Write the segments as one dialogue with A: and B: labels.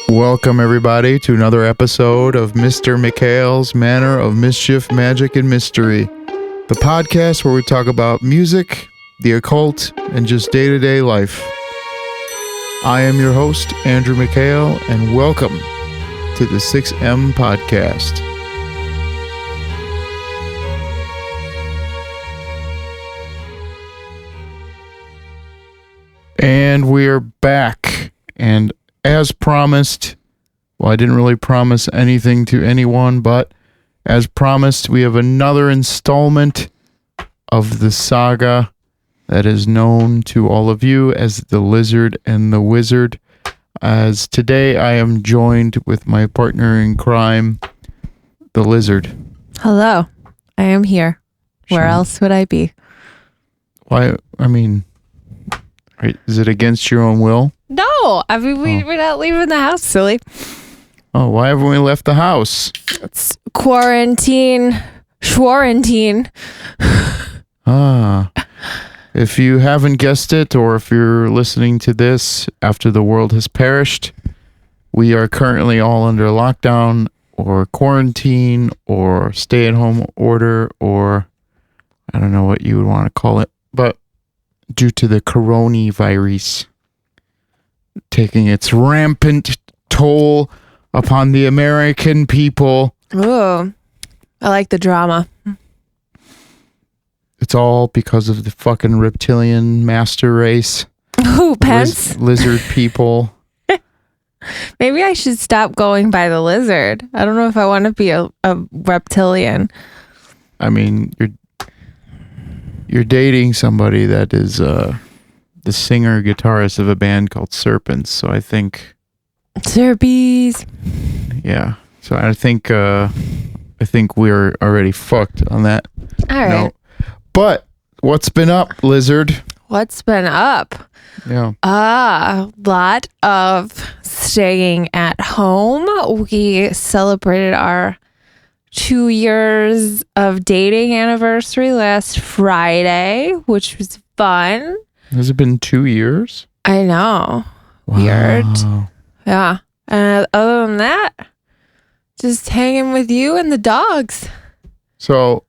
A: Welcome, everybody, to another episode of Mr. Mikhail's Manor of Mischief, Magic, and Mystery, the podcast where we talk about music, the occult, and just day-to-day life. I am your host, Andrew Mikhail, and welcome to the 6M Podcast. And we're back, and as promised, well, I didn't really promise anything to anyone, but as promised, we have another installment of the saga that is known to all of you as The Lizard and the Wizard. As today, I am joined with my partner in crime, the Lizard.
B: Hello, I am here. Where else would I be?
A: Why? I mean, is it against your own will?
B: No, I mean, we're not leaving the house, silly.
A: Oh, why haven't we left the house?
B: It's quarantine.
A: If you haven't guessed it, or if you're listening to this after the world has perished, we are currently all under lockdown or quarantine or stay-at-home order, or I don't know what you would want to call it, but due to the coronavirus taking its rampant toll upon the American people.
B: Ooh, I like the drama.
A: It's all because of the fucking reptilian master race.
B: Ooh, Pence.
A: Lizard people.
B: Maybe I should stop going by the lizard. I don't know if I want to be a reptilian.
A: I mean, you're dating somebody that is the singer guitarist of a band called Serpents, so I think
B: Serpies.
A: Yeah. So I think we're already fucked on that.
B: All right.
A: note. But what's been up, Lizard?
B: What's been up?
A: Yeah.
B: A lot of staying at home. We celebrated our 2 years of dating anniversary last Friday, which was fun.
A: Has it been 2 years?
B: I know.
A: Wow.
B: Weird. Yeah. And other than that, just hanging with you and the dogs.
A: So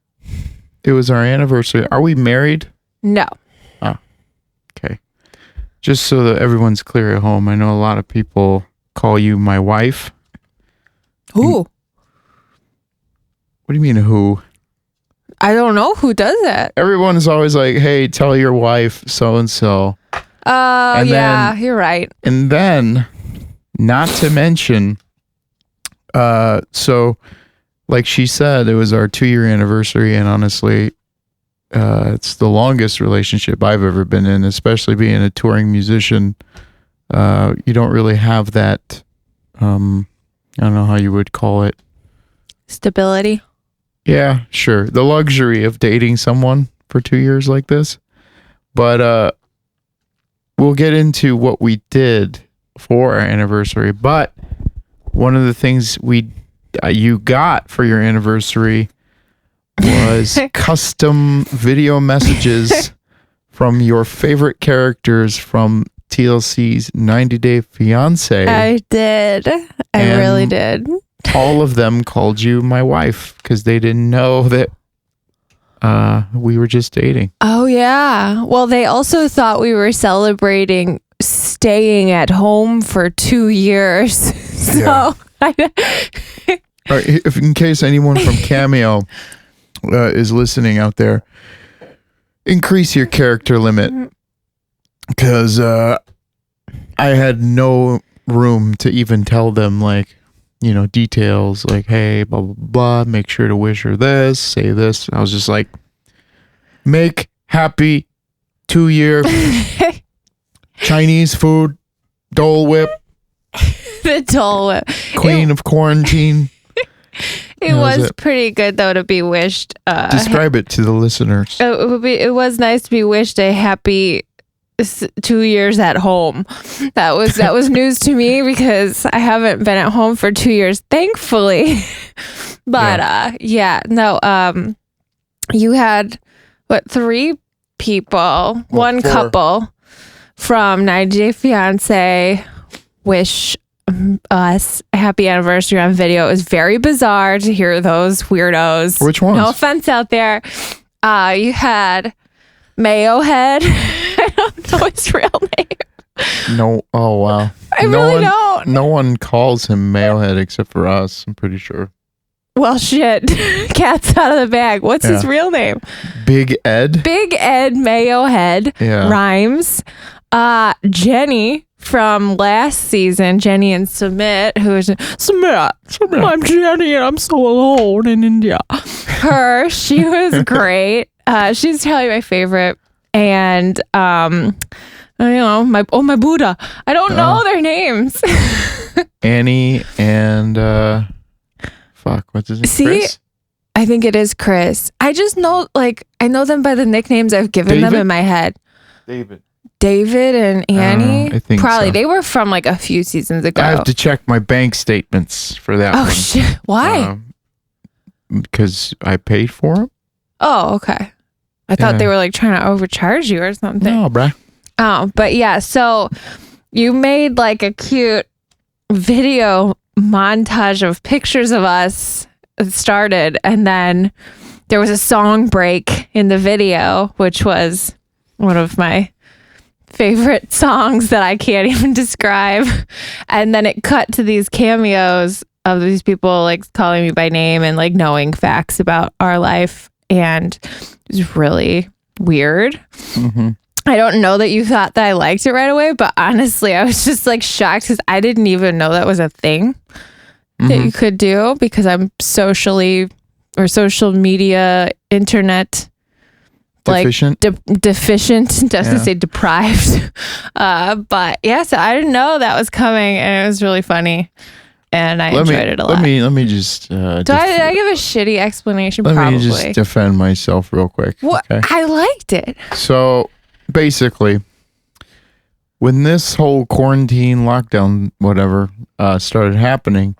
A: it was our anniversary. Are we married?
B: No.
A: Oh, okay. Just so that everyone's clear at home, I know a lot of people call you my wife.
B: Who?
A: What do you mean, who?
B: I don't know who does that.
A: Everyone is always like, hey, tell your wife so-and-so.
B: Oh, yeah, you're right.
A: And then, not to mention, so like she said, it was our 2-year anniversary, and honestly, it's the longest relationship I've ever been in, especially being a touring musician. You don't really have that, I don't know how you would call it.
B: Stability.
A: Yeah, sure. The luxury of dating someone for 2 years like this. But we'll get into what we did for our anniversary. But one of the things you got for your anniversary was custom video messages from your favorite characters from TLC's 90 Day Fiancé.
B: I did. I really did.
A: All of them called you my wife because they didn't know that we were just dating.
B: Oh, yeah. Well, they also thought we were celebrating staying at home for 2 years. So,
A: Yeah. All right, if in case anyone from Cameo is listening out there, increase your character limit because I had no room to even tell them, like, details like, hey, blah, blah, blah, make sure to wish her this, say this. I was just like, make happy 2-year Chinese food, Dole Whip.
B: The Dole Whip.
A: Queen of quarantine.
B: It was pretty good, though, to be wished.
A: Describe it to the listeners.
B: It was nice to be wished a happy 2 years at home. That was news to me because I haven't been at home for 2 years, thankfully. But you had what, 3 people, one
A: four.
B: couple from 90 Day Fiancé, wish us a happy anniversary on video. It was very bizarre to hear those weirdos.
A: Which ones?
B: No offense out there. You had Mayo Head. I don't know his real name.
A: No. Oh, wow.
B: I really don't.
A: No one calls him Mailhead except for us, I'm pretty sure.
B: Well, shit. Cat's out of the bag. What's his real name?
A: Big Ed.
B: Big Ed Mayo Head.
A: Yeah.
B: Rhymes. Jenny from last season, Jenny and Submit, who is Submit. I'm Jenny and I'm so alone in India. She was great. She's probably my favorite. And my Buddha. I don't know their names.
A: Annie and what's his name?
B: See,
A: Chris?
B: I think it is Chris. I just know, I know them by the nicknames I've given them in my head. David and Annie.
A: I think
B: probably
A: so.
B: They were from a few seasons ago.
A: I have to check my bank statements for that one.
B: Oh shit! Why?
A: Because I paid for them.
B: Oh, okay. I thought they were trying to overcharge you or something.
A: No, bruh.
B: Oh, but yeah. So you made a cute video montage of pictures of us. It started, and then there was a song break in the video, which was one of my favorite songs that I can't even describe. And then it cut to these cameos of these people calling me by name and knowing facts about our life. And it was really weird.
A: Mm-hmm.
B: I don't know that you thought that I liked it right away, but honestly, I was just shocked because I didn't even know that was a thing that you could do, because I'm social media, internet
A: deficient.
B: Deficient, doesn't say deprived. But yeah, so I didn't know that was coming, and it was really funny, and I enjoyed it a lot.
A: Let me just.
B: Did I give a shitty explanation?
A: Let
B: Probably.
A: me just defend myself real quick.
B: What?
A: Okay?
B: I liked it.
A: So basically, when this whole quarantine lockdown, whatever, started happening,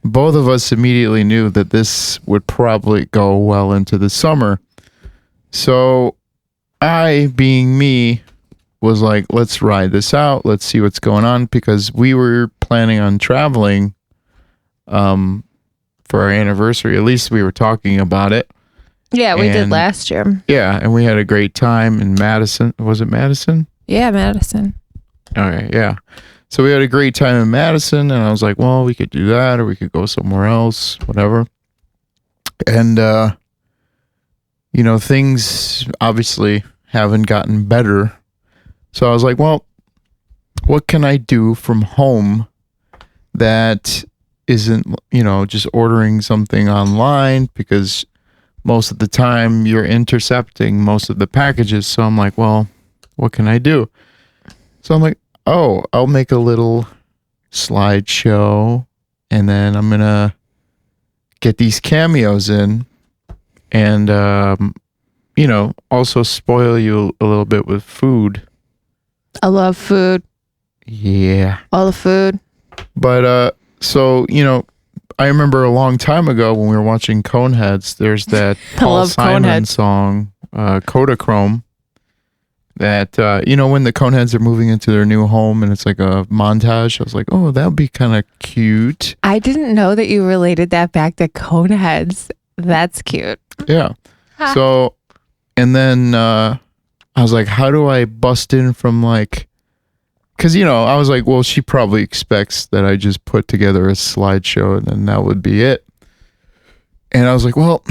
A: both of us immediately knew that this would probably go well into the summer. So I, being me, was like, let's ride this out. Let's see what's going on, because we were planning on traveling for our anniversary. At least we were talking about it.
B: Yeah, we did last year.
A: Yeah, and we had a great time in Madison. Was it Madison?
B: Yeah, Madison.
A: Okay, yeah. So we had a great time in Madison, and I was like, well, we could do that, or we could go somewhere else, whatever. And, things obviously haven't gotten better. So I was like, well, what can I do from home that isn't, just ordering something online? Because most of the time you're intercepting most of the packages. So I'm like, well, what can I do? So I'm like, oh, I'll make a little slideshow, and then I'm going to get these cameos in, and, also spoil you a little bit with food.
B: I love food.
A: Yeah.
B: All the food.
A: But, so, I remember a long time ago when we were watching Coneheads, there's that Paul Simon song, Kodachrome, that, when the Coneheads are moving into their new home and it's like a montage, I was like, oh, that would be kind of cute.
B: I didn't know that you related that back to Coneheads. That's cute.
A: Yeah. So, and then I was like, how do I bust in from because, I was like, well, she probably expects that I just put together a slideshow and then that would be it. And I was like, well,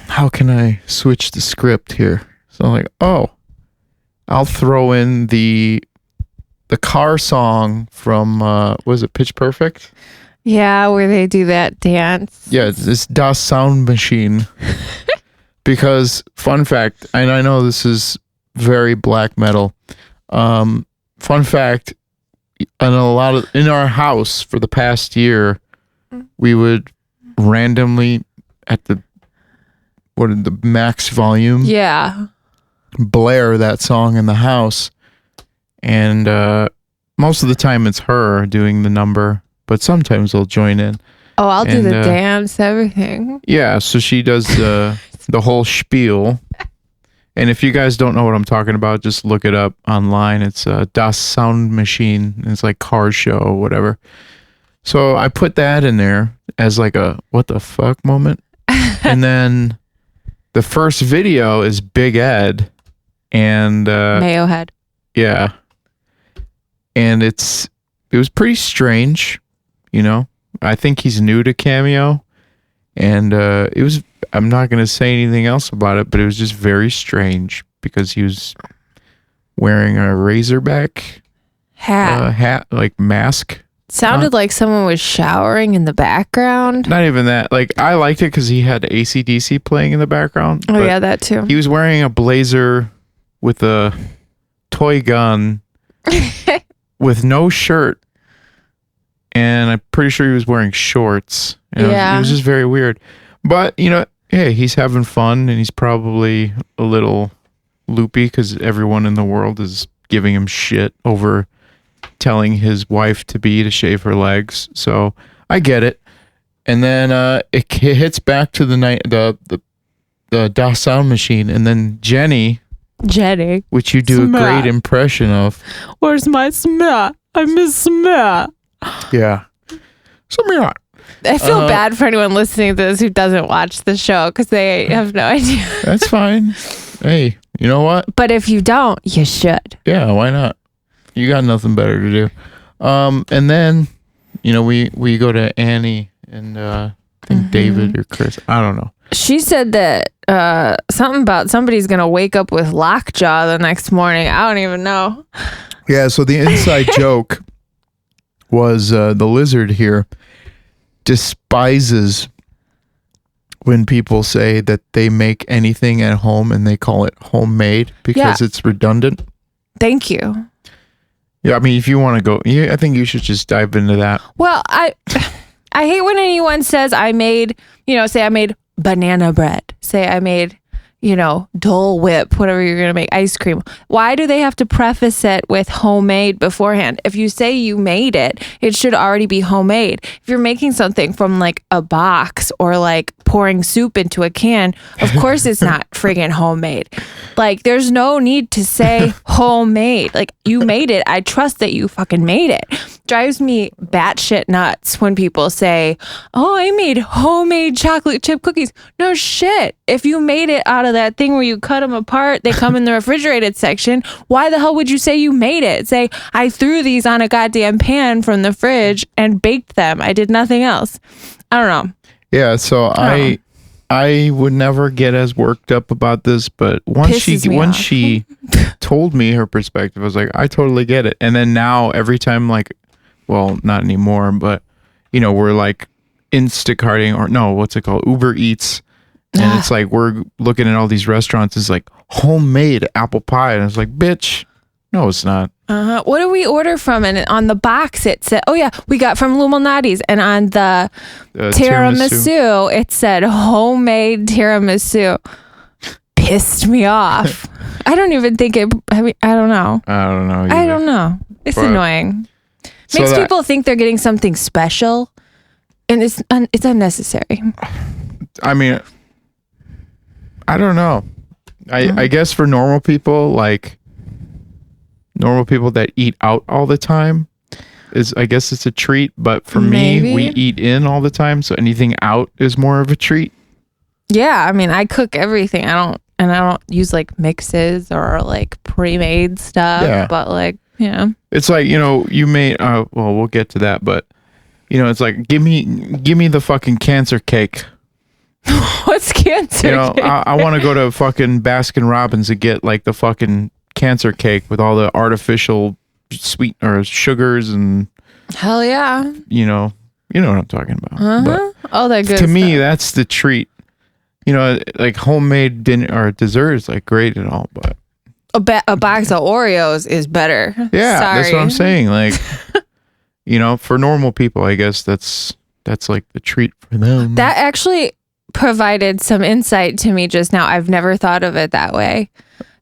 A: how can I switch the script here? So I'm like, oh, I'll throw in the car song from, was it Pitch Perfect?
B: Yeah, where they do that dance.
A: Yeah, it's this Das Sound Machine. Because, fun fact, and I know this is very black metal, fun fact, in our house for the past year, we would randomly at the max volume, blare that song in the house, and most of the time it's her doing the number, but sometimes they'll join in.
B: Oh, I'll do the dance, everything.
A: Yeah, so she does the whole spiel, And if you guys don't know what I'm talking about, just look it up online. It's Das Sound Machine. It's like car show or whatever. So I put that in there as like a what the fuck moment. And then the first video is Big Ed and
B: Mayo Head.
A: Yeah. And it was pretty strange, you know. I think he's new to Cameo. And I'm not going to say anything else about it, but it was just very strange because he was wearing a Razorback hat, like mask.
B: Sounded like someone was showering in the background.
A: Not even that. Like, I liked it because he had AC/DC playing in the background.
B: Oh, yeah, that too.
A: He was wearing a blazer with a toy gun with no shirt. And I'm pretty sure he was wearing shorts. And it was just very weird. But, you know, hey, he's having fun and he's probably a little loopy because everyone in the world is giving him shit over telling his wife to shave her legs. So I get it. And then it hits back to the night, the Das Sound Machine. And then Jenny, which you do a great impression of.
B: Where's my Smith? I miss Smith.
A: Yeah. Smith.
B: I feel bad for anyone listening to this who doesn't watch the show because they have no idea.
A: That's fine. Hey, you know what?
B: But if you don't, you should.
A: Yeah, why not? You got nothing better to do. And then, you know, we go to Annie and I think David or Chris. I don't know.
B: She said that something about somebody's going to wake up with lockjaw the next morning. I don't even know.
A: Yeah, so the inside joke was the lizard here despises when people say that they make anything at home and they call it homemade because it's redundant.
B: Thank you.
A: Yeah, I mean, if you want to go, I think you should just dive into that.
B: Well, I hate when anyone says I made, say I made banana bread. Say I made, Dole Whip, whatever you're going to make, ice cream. Why do they have to preface it with homemade beforehand? If you say you made it, it should already be homemade. If you're making something from like a box or like pouring soup into a can, of course it's not friggin' homemade. Like there's no need to say homemade. Like you made it. I trust that you fucking made it. Drives me batshit nuts when people say, oh, I made homemade chocolate chip cookies. No shit. If you made it out of that thing where you cut them apart, they come in the refrigerated section. Why the hell would you say you made it? Say, I threw these on a goddamn pan from the fridge and baked them. I did nothing else. I don't know.
A: Yeah, so I would never get as worked up about this, but once she told me her perspective, I was like, I totally get it. And then now every time, like, well, not anymore, but we're like Instacarting or no, what's it called? Uber Eats. And it's like we're looking at all these restaurants. It's like homemade apple pie, and it's like, bitch, no, it's not.
B: What do we order from? And on the box it said, oh yeah, we got from Luminati's, and on the tiramisu it said homemade tiramisu. Pissed me off. I don't even think it. I mean, I don't know.
A: I don't know. Either.
B: I don't know. It's annoying. Makes people think they're getting something special, and it's unnecessary.
A: I mean, I don't know. I guess for normal people, like normal people that eat out all the time, I guess it's a treat. But for me, we eat in all the time, so anything out is more of a treat.
B: Yeah, I mean, I cook everything. I don't use like mixes or like pre-made stuff. Yeah. But like,
A: it's like you made. Well, we'll get to that, but it's like give me the fucking cancer cake.
B: What's cancer cake?
A: I want to go to fucking Baskin Robbins and get like the fucking cancer cake with all the artificial sweet or sugars and
B: hell yeah.
A: You know what I'm talking about. But
B: all that good
A: to me, that's the treat. Like homemade dinner or dessert is like great and all, but
B: a box of Oreos is better.
A: Yeah,
B: Sorry.
A: that's what I'm saying. Like, for normal people, I guess that's like the treat for them.
B: That actually provided some insight to me just now. I've never thought of it that way.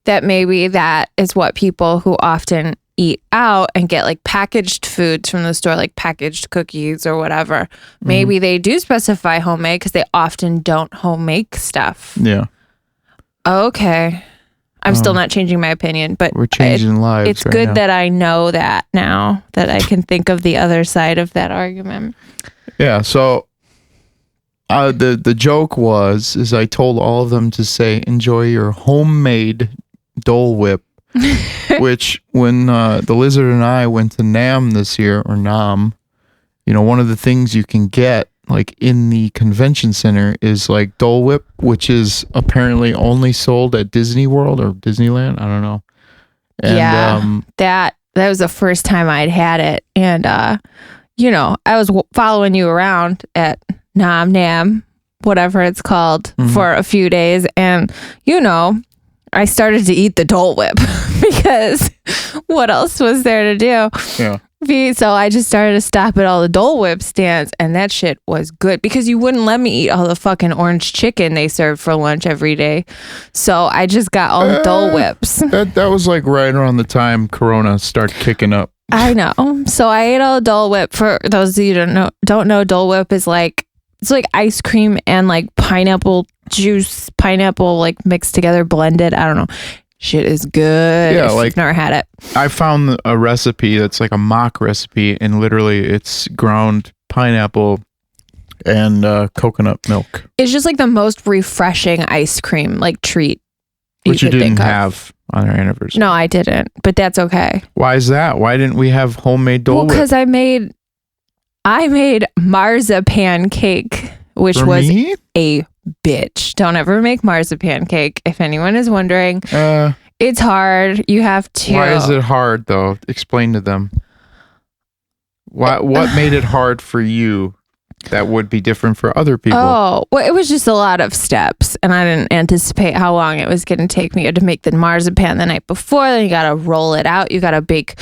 B: That maybe that is what people who often eat out and get like packaged foods from the store, like packaged cookies or whatever. Maybe they do specify homemade because they often don't home make stuff.
A: Yeah.
B: Okay. I'm still not changing my opinion, but
A: we're changing lives.
B: It's good that I know that now, that I can think of the other side of that argument.
A: Yeah. So the joke is I told all of them to say, enjoy your homemade Dole Whip, which when the Lizard and I went to NAM this year, or NAM, one of the things you can get like in the convention center is like Dole Whip, which is apparently only sold at Disney World or Disneyland. I don't know. And,
B: that was the first time I'd had it. And, I was following you around at NAM, whatever it's called, for a few days. And, I started to eat the Dole Whip because what else was there to do?
A: Yeah.
B: So I just started to stop at all the Dole Whip stands, and that shit was good because you wouldn't let me eat all the fucking orange chicken they served for lunch every day. So I just got all the Dole Whips.
A: That was like right around the time Corona started kicking up.
B: I know. So I ate all the Dole Whip. For those of you who don't know, Dole Whip is it's like ice cream and like pineapple juice, like mixed together, blended. I don't know. Shit is good.
A: Yeah,
B: if you've never had it.
A: I found a recipe that's like a mock recipe, and literally it's ground pineapple and coconut milk.
B: It's just like the most refreshing ice cream treat.
A: Which you didn't have on our anniversary.
B: No, I didn't, but that's okay.
A: Why is that? Why didn't we have homemade Dole Whip?
B: Because I made marzipan cake, which was a bitch. Don't ever make marzipan cake. If anyone is wondering, it's hard. You have to.
A: Why is it hard though? Explain to them. What made it hard for you that would be different for other people?
B: Oh, well, it was just a lot of steps, and I didn't anticipate how long it was going to take me to make the marzipan the night before. Then you got to roll it out. You got to bake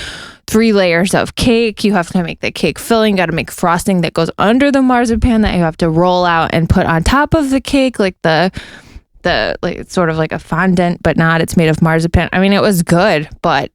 B: 3 layers of cake. You have to make the cake filling. You got to make frosting that goes under the marzipan that you have to roll out and put on top of the cake, like it's sort of like a fondant, but not. It's made of marzipan. I mean, it was good, but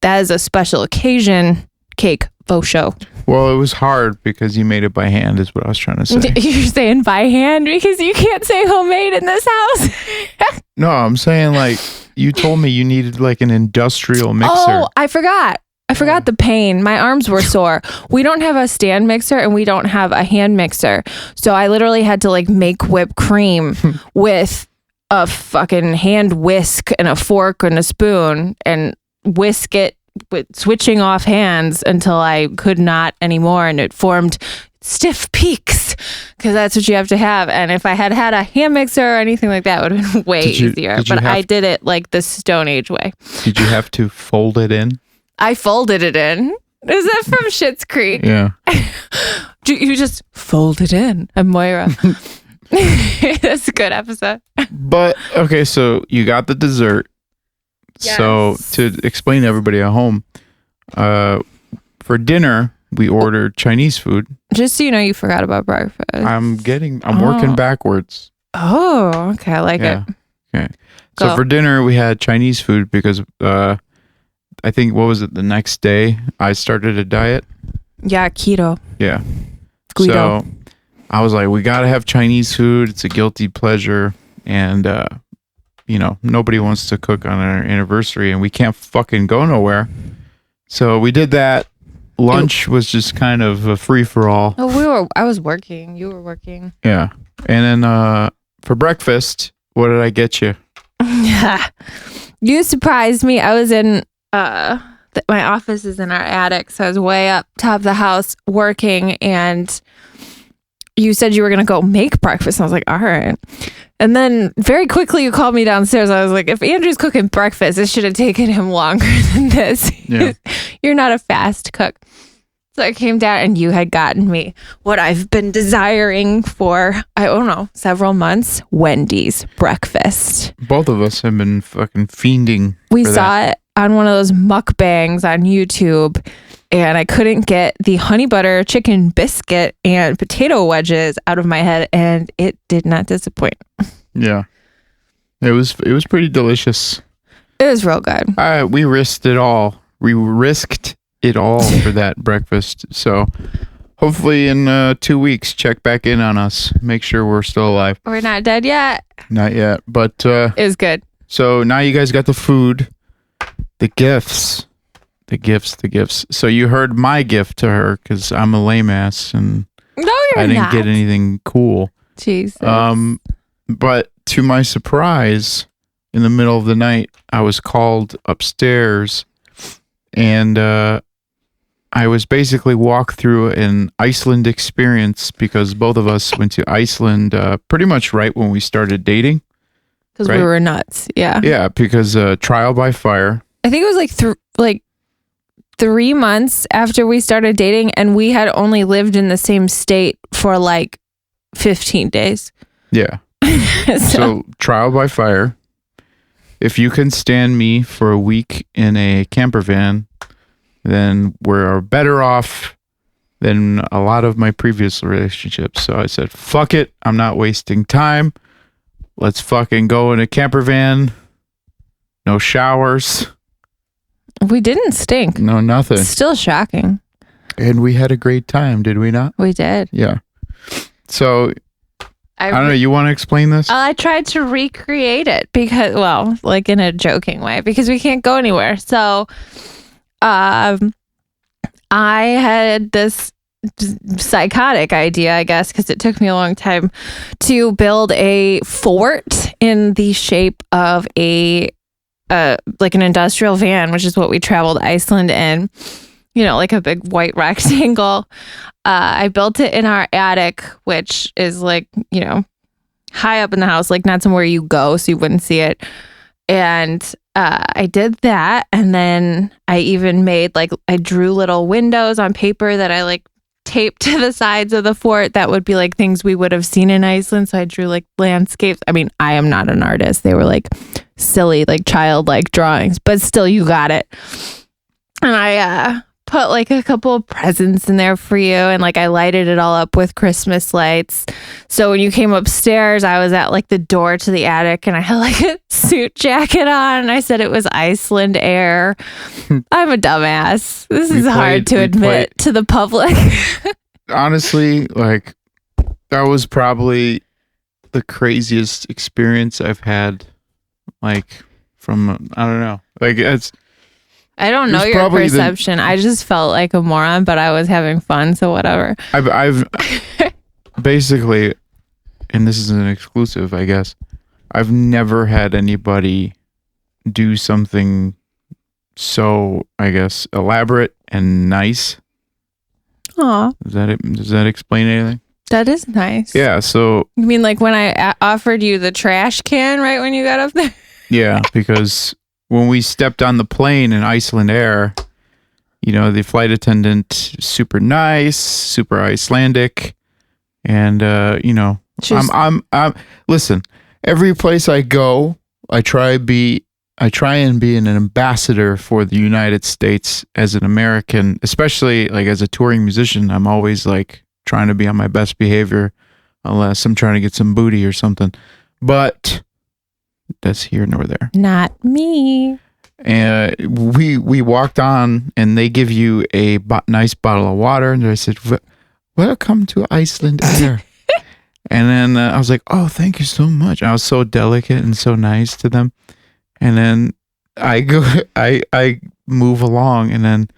B: that is a special occasion cake faux show.
A: Well, it was hard because you made it by hand, is what I was trying to say.
B: You're saying by hand because you can't say homemade in this house.
A: No, I'm saying you told me you needed like an industrial mixer.
B: Oh, I forgot the pain. My arms were sore. We don't have a stand mixer and we don't have a hand mixer. So I literally had to make whipped cream with a fucking hand whisk and a fork and a spoon and whisk it with switching off hands until I could not anymore, and it formed stiff peaks because that's what you have to have. And if I had a hand mixer or anything like that, it would have been way easier. But I did it like the Stone Age way. Did
A: you have to fold it in?
B: I folded it in. Is that from Schitt's Creek?
A: Yeah.
B: You just fold it in. I'm Moira. That's a good episode.
A: But okay, so you got the dessert. Yes. So to explain to everybody at home, for dinner we ordered Chinese food.
B: Just so you know, you forgot about breakfast.
A: I'm working backwards.
B: Oh, okay, I like it.
A: Okay. So for dinner we had Chinese food because I think the next day I started a diet.
B: Yeah, keto.
A: Yeah.
B: Guido.
A: So I was like, we gotta have Chinese food. It's a guilty pleasure, and nobody wants to cook on our anniversary, and we can't fucking go nowhere. So we did that. Lunch was just kind of a free for all.
B: Oh, I was working. You were working.
A: Yeah. And then for breakfast, what did I get you?
B: You surprised me. I was in my office is in our attic, so I was way up top of the house working, and you said you were gonna go make breakfast. I was like, all right. And then very quickly you called me downstairs. I was like, if Andrew's cooking breakfast, it should have taken him longer than this. Yeah. You're not a fast cook. So I came down and you had gotten me what I've been desiring for, I don't know, several months. Wendy's breakfast.
A: Both of us have been fucking fiending.
B: We saw it on one of those mukbangs on YouTube, and I couldn't get the honey butter chicken biscuit and potato wedges out of my head, and it did not disappoint.
A: Yeah. It was pretty delicious.
B: It was real good.
A: We risked it all. We risked it all for that breakfast. So hopefully in 2 weeks, check back in on us. Make sure we're still alive.
B: We're not dead yet.
A: Not yet, but
B: it was good.
A: So now you guys got the food, the gifts. So you heard my gift to her because I'm a lame ass and
B: No, you're
A: I didn't
B: not.
A: get anything cool.
B: Jesus.
A: But to my surprise, in the middle of the night, I was called upstairs and I was basically walked through an Iceland experience because both of us went to Iceland pretty much right when we started dating.
B: Because
A: right?
B: we were nuts. Yeah.
A: Yeah, because trial by fire.
B: I think it was like 3 months after we started dating, and we had only lived in the same state for like 15 days.
A: Yeah. So trial by fire. If you can stand me for a week in a camper van, then we're better off than a lot of my previous relationships. So I said, fuck it. I'm not wasting time. Let's fucking go in a camper van. No showers.
B: We didn't stink.
A: No, nothing.
B: Still shocking.
A: And we had a great time, did we not?
B: We did.
A: Yeah. So, I don't know. You want to explain this?
B: I tried to recreate it because, well, like in a joking way, because we can't go anywhere. So, I had this psychotic idea, I guess, because it took me a long time to build a fort in the shape of a like an industrial van, which is what we traveled Iceland in, you know, like a big white rectangle. I built it in our attic, which is like, you know, high up in the house, like not somewhere you go so you wouldn't see it. And I did that. And then I even made I drew little windows on paper that I like taped to the sides of the fort that would be like things we would have seen in Iceland. So I drew like landscapes. I mean, I am not an artist. They were like silly, like childlike drawings, but still you got it. And I put like a couple of presents in there for you, and like I lighted it all up with Christmas lights. So when you came upstairs, I was at like the door to the attic and I had like a suit jacket on and I said it was Iceland Air. I'm a dumbass. This is hard to admit to the public.
A: Honestly, like that was probably the craziest experience I've had, like from, I don't know, like
B: I don't know your perception. I just felt like a moron, but I was having fun, so whatever.
A: I've basically, and this is an exclusive, I guess, I've never had anybody do something so, I guess, elaborate and nice.
B: Aw.
A: Does that explain anything?
B: That is nice.
A: Yeah, so...
B: You mean like when I offered you the trash can right when you got up there?
A: Yeah, because when we stepped on the plane in Iceland Air, you know, the flight attendant, super nice, super Icelandic, and, you know, I'm listen, every place I go, I try and be an ambassador for the United States as an American, especially like as a touring musician. I'm always like trying to be on my best behavior unless I'm trying to get some booty or something. But that's here nor there.
B: Not me.
A: And we walked on and they give you a nice bottle of water. And I said, welcome to Iceland Air. And then I was like, oh, thank you so much. I was so delicate and so nice to them. And then I move along, and then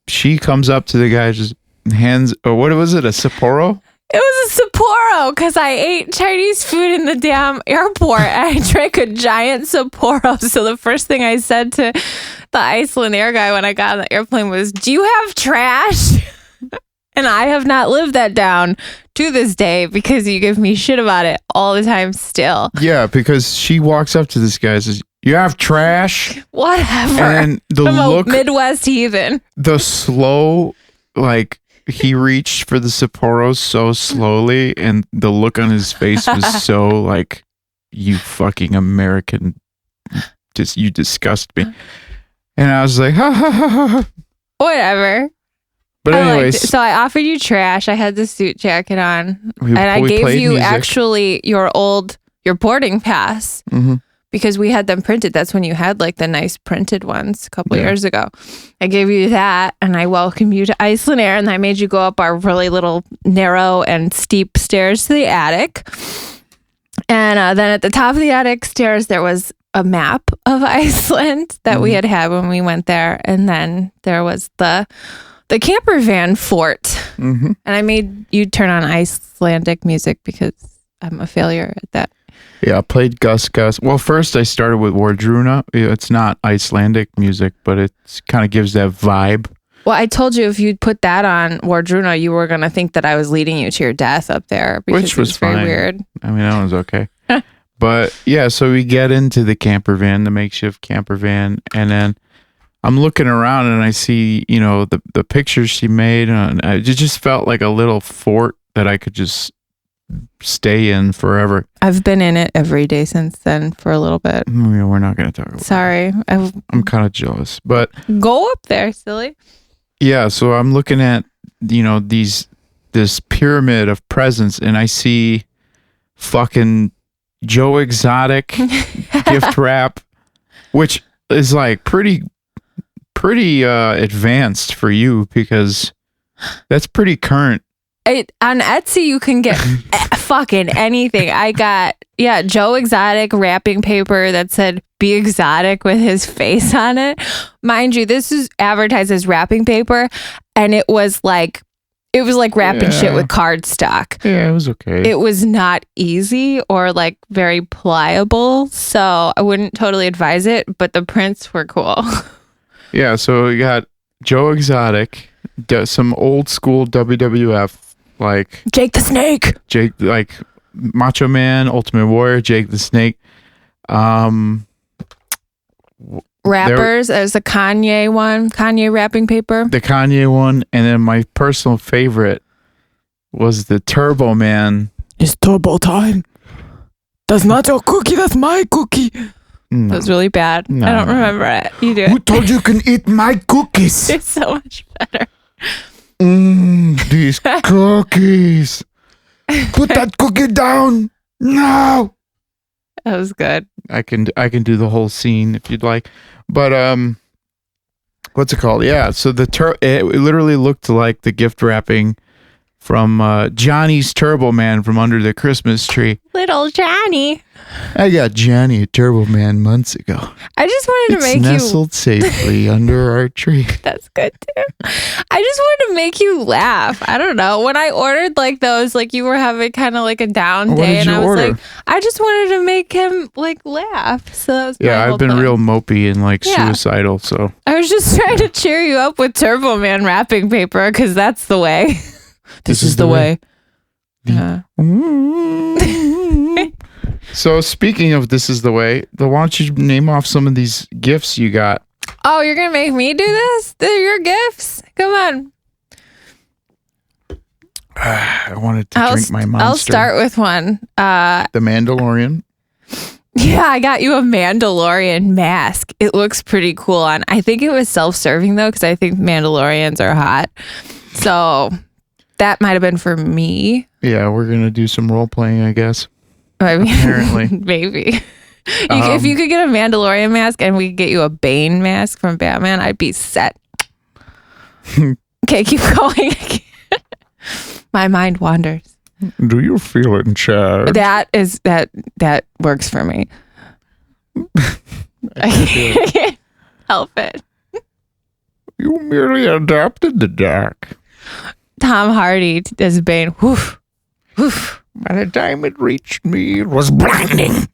A: she comes up to the guy, just hands, or what was it, a Sapporo?
B: It was a Sapporo because I ate Chinese food in the damn airport and I drank a giant Sapporo. So the first thing I said to the Iceland Air guy when I got on the airplane was, do you have trash? And I have not lived that down to this day because you give me shit about it all the time still.
A: Yeah, because she walks up to this guy and says, you have trash?
B: Whatever.
A: And the look,
B: a Midwest heathen.
A: The slow, like, he reached for the Sapporo so slowly, and the look on his face was so like, you fucking American, you disgust me. And I was like, ha ha ha ha.
B: Whatever.
A: But anyways,
B: so I offered you trash. I had the suit jacket on, and I gave you actually your boarding pass because we had them printed. That's when you had like the nice printed ones a couple years ago. I gave you that, and I welcomed you to Iceland Air, and I made you go up our really little narrow and steep stairs to the attic. And then at the top of the attic stairs, there was a map of Iceland that we had when we went there, and then there was the camper van fort, and I made you turn on Icelandic music because I'm a failure at that.
A: Yeah, I played Gus Gus. Well, first I started with Wardruna. It's not Icelandic music, but it kind of gives that vibe.
B: Well, I told you if you put that on Wardruna, you were going to think that I was leading you to your death up there.
A: Which was
B: very
A: fine.
B: Weird.
A: I mean, that was okay. But yeah, so we get into the camper van, the makeshift camper van, and then I'm looking around and I see, the pictures she made. And it just felt like a little fort that I could just stay in forever.
B: I've been in it every day since then for a little bit.
A: Yeah, we're not going to talk about
B: Sorry.
A: I'm kind of jealous, but
B: go up there, silly.
A: Yeah, so I'm looking at, this pyramid of presents, and I see fucking Joe Exotic gift wrap, which is like pretty advanced for you because that's pretty current.
B: On Etsy, you can get fucking anything. I got, Joe Exotic wrapping paper that said "Be Exotic" with his face on it. Mind you, this is advertised as wrapping paper, and it was like wrapping shit with cardstock.
A: Yeah, it was okay.
B: It was not easy or like very pliable, so I wouldn't totally advise it, but the prints were cool.
A: Yeah, so we got Joe Exotic, some old school WWF. Like
B: Jake the Snake,
A: like Macho Man, Ultimate Warrior, Jake the Snake.
B: Rappers. There's a Kanye wrapping paper.
A: The Kanye one, and then my personal favorite was the Turbo Man.
C: It's turbo time. That's not your cookie, that's my cookie.
B: That was really bad.
A: No.
B: I don't remember it. You do.
C: Who told you can eat my cookies?
B: It's so much better.
C: These cookies. Put that cookie down. No.
B: That was good.
A: I can do the whole scene if you'd like. But what's it called? Yeah, so it literally looked like the gift wrapping from Johnny's Turbo Man from under the Christmas tree.
B: Little Johnny.
A: I got Johnny a Turbo Man months ago.
B: I just wanted to make you
A: nestled safely under our tree.
B: That's good too. I just wanted to make you laugh. I don't know. When I ordered like those, like you were having kind of like a down day, and I was like, I just wanted to make him like laugh. So that was
A: I've been real mopey and like suicidal. So
B: I was just trying to cheer you up with Turbo Man wrapping paper because that's the way. This is the way.
A: So speaking of this is the way, why don't you name off some of these gifts you got?
B: Oh, you're going to make me do this? They're your gifts? Come on.
A: I wanted to drink my monster.
B: I'll start with one.
A: The Mandalorian.
B: Yeah, I got you a Mandalorian mask. It looks pretty cool on. I think it was self-serving though, because I think Mandalorians are hot. So that might have been for me.
A: Yeah, we're going to do some role playing, I guess.
B: I mean,
A: apparently.
B: Maybe. If you could get a Mandalorian mask and we could get you a Bane mask from Batman, I'd be set. Okay, keep going. My mind wanders.
A: Do you feel in charge?
B: That works for me. I can't help it.
A: You merely adopted the dark.
B: Tom Hardy as Bane. Woof. Woof.
A: By the time it reached me, it was blinding.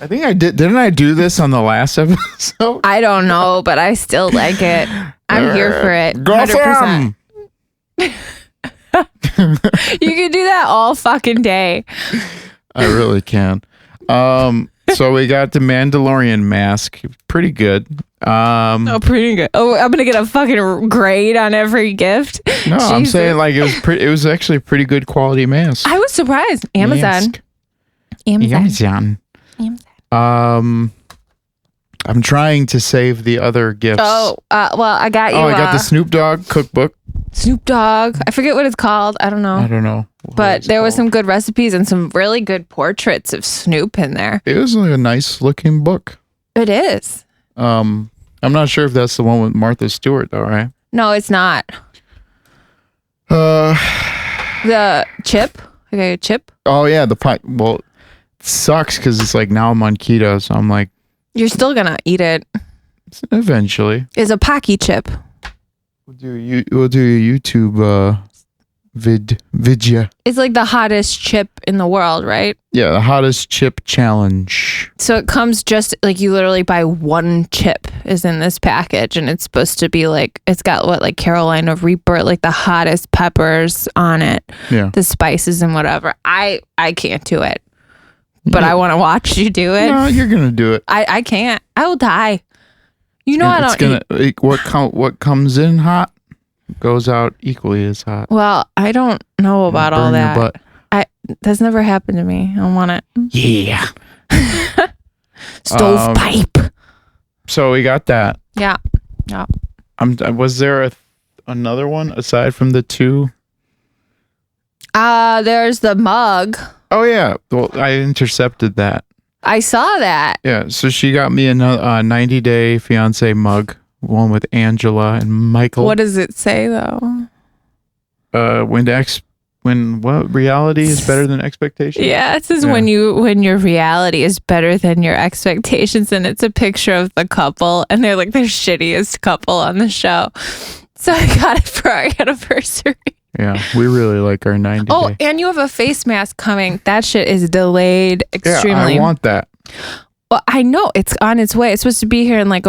A: I think I did. Didn't I do this on the last episode?
B: I don't know, but I still like it. I'm here for it.
A: Gotham!
B: 100%. You can do that all fucking day.
A: I really can. So we got the Mandalorian mask. Pretty good.
B: Pretty good. Oh, I'm gonna get a fucking grade on every gift.
A: No, Jesus. I'm saying like it was actually a pretty good quality mask.
B: I was surprised. Amazon.
A: I'm trying to save the other gifts.
B: Well, I got you.
A: I got the Snoop Dogg cookbook.
B: Snoop Dogg. I forget what it's called. I don't know. But there was some good recipes and some really good portraits of Snoop in there.
A: It was like a nice looking book.
B: It is.
A: I'm not sure if that's the one with Martha Stewart though, right?
B: No, it's not. The chip. Okay, chip.
A: Oh yeah, the pie. Well, it sucks because it's like now I'm on keto, so I'm like
B: You're still gonna eat it.
A: Eventually.
B: It's a Pocky chip.
A: We'll do a YouTube vidya.
B: It's like the hottest chip in the world, right?
A: Yeah, the hottest chip challenge.
B: So it comes just like you literally buy one chip is in this package, and it's supposed to be like it's got like Carolina Reaper, like the hottest peppers on it, the spices and whatever. I can't do it, but I want to watch you do it.
A: No, you're gonna do it.
B: I can't. I will die. You know I don't eat.
A: What comes in hot goes out equally as hot.
B: Well, I don't know about all that. That's never happened to me. I don't want it.
A: Yeah.
B: Stovepipe.
A: So we got that.
B: Yeah.
A: Was there another one aside from the two?
B: There's the mug.
A: Oh yeah. Well, I intercepted that.
B: I saw that.
A: Yeah. So she got me another 90-day fiance mug, one with Angela and Michael.
B: What does it say though?
A: When reality is better than expectations.
B: Yeah, it says when your reality is better than your expectations, and it's a picture of the couple, and they're like the shittiest couple on the show. So I got it for our anniversary.
A: Yeah, we really like our 90 day.
B: Oh, and you have a face mask coming. That shit is delayed extremely.
A: Yeah, I want that.
B: Well, I know it's on its way. It's supposed to be here in like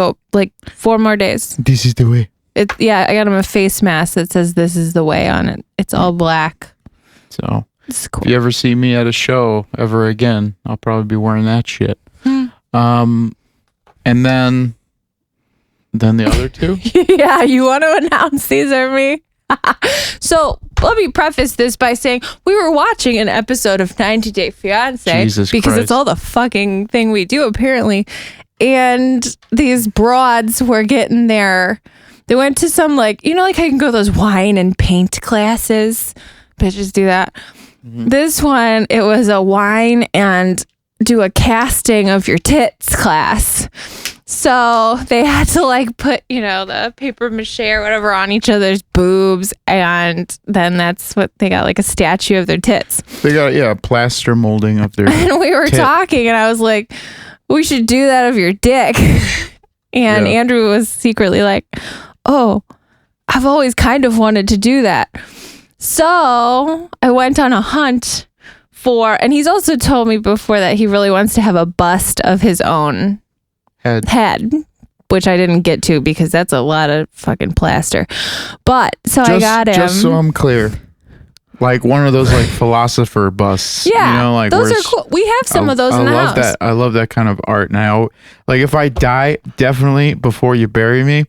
B: 4 more days.
A: This is the way.
B: I got him a face mask that says "This is the way" on it. It's all black.
A: So
B: it's cool.
A: If you ever see me at a show ever again, I'll probably be wearing that shit. And then the other two.
B: Yeah, you want to announce these are me? So let me preface this by saying we were watching an episode of 90 Day Fiance because it's all the fucking thing we do apparently. And these broads were getting there. They went to some like how you can go to those wine and paint classes. Bitches do that. Mm-hmm. This one, it was a wine and do a casting of your tits class. So they had to like put, the paper mache or whatever on each other's boobs. And then that's what they got, like a statue of their tits.
A: They got, plaster molding of their
B: And we were talking and I was like, we should do that of your dick. And Andrew was secretly like, oh, I've always kind of wanted to do that. So I went on a hunt and he's also told me before that he really wants to have a bust of his own head, which I didn't get to because that's a lot of fucking plaster. But I got him.
A: Just so I'm clear, like one of those like philosopher busts.
B: Yeah, those are cool. We have some of those in the house.
A: I love that kind of art. Now, like if I die, definitely before you bury me,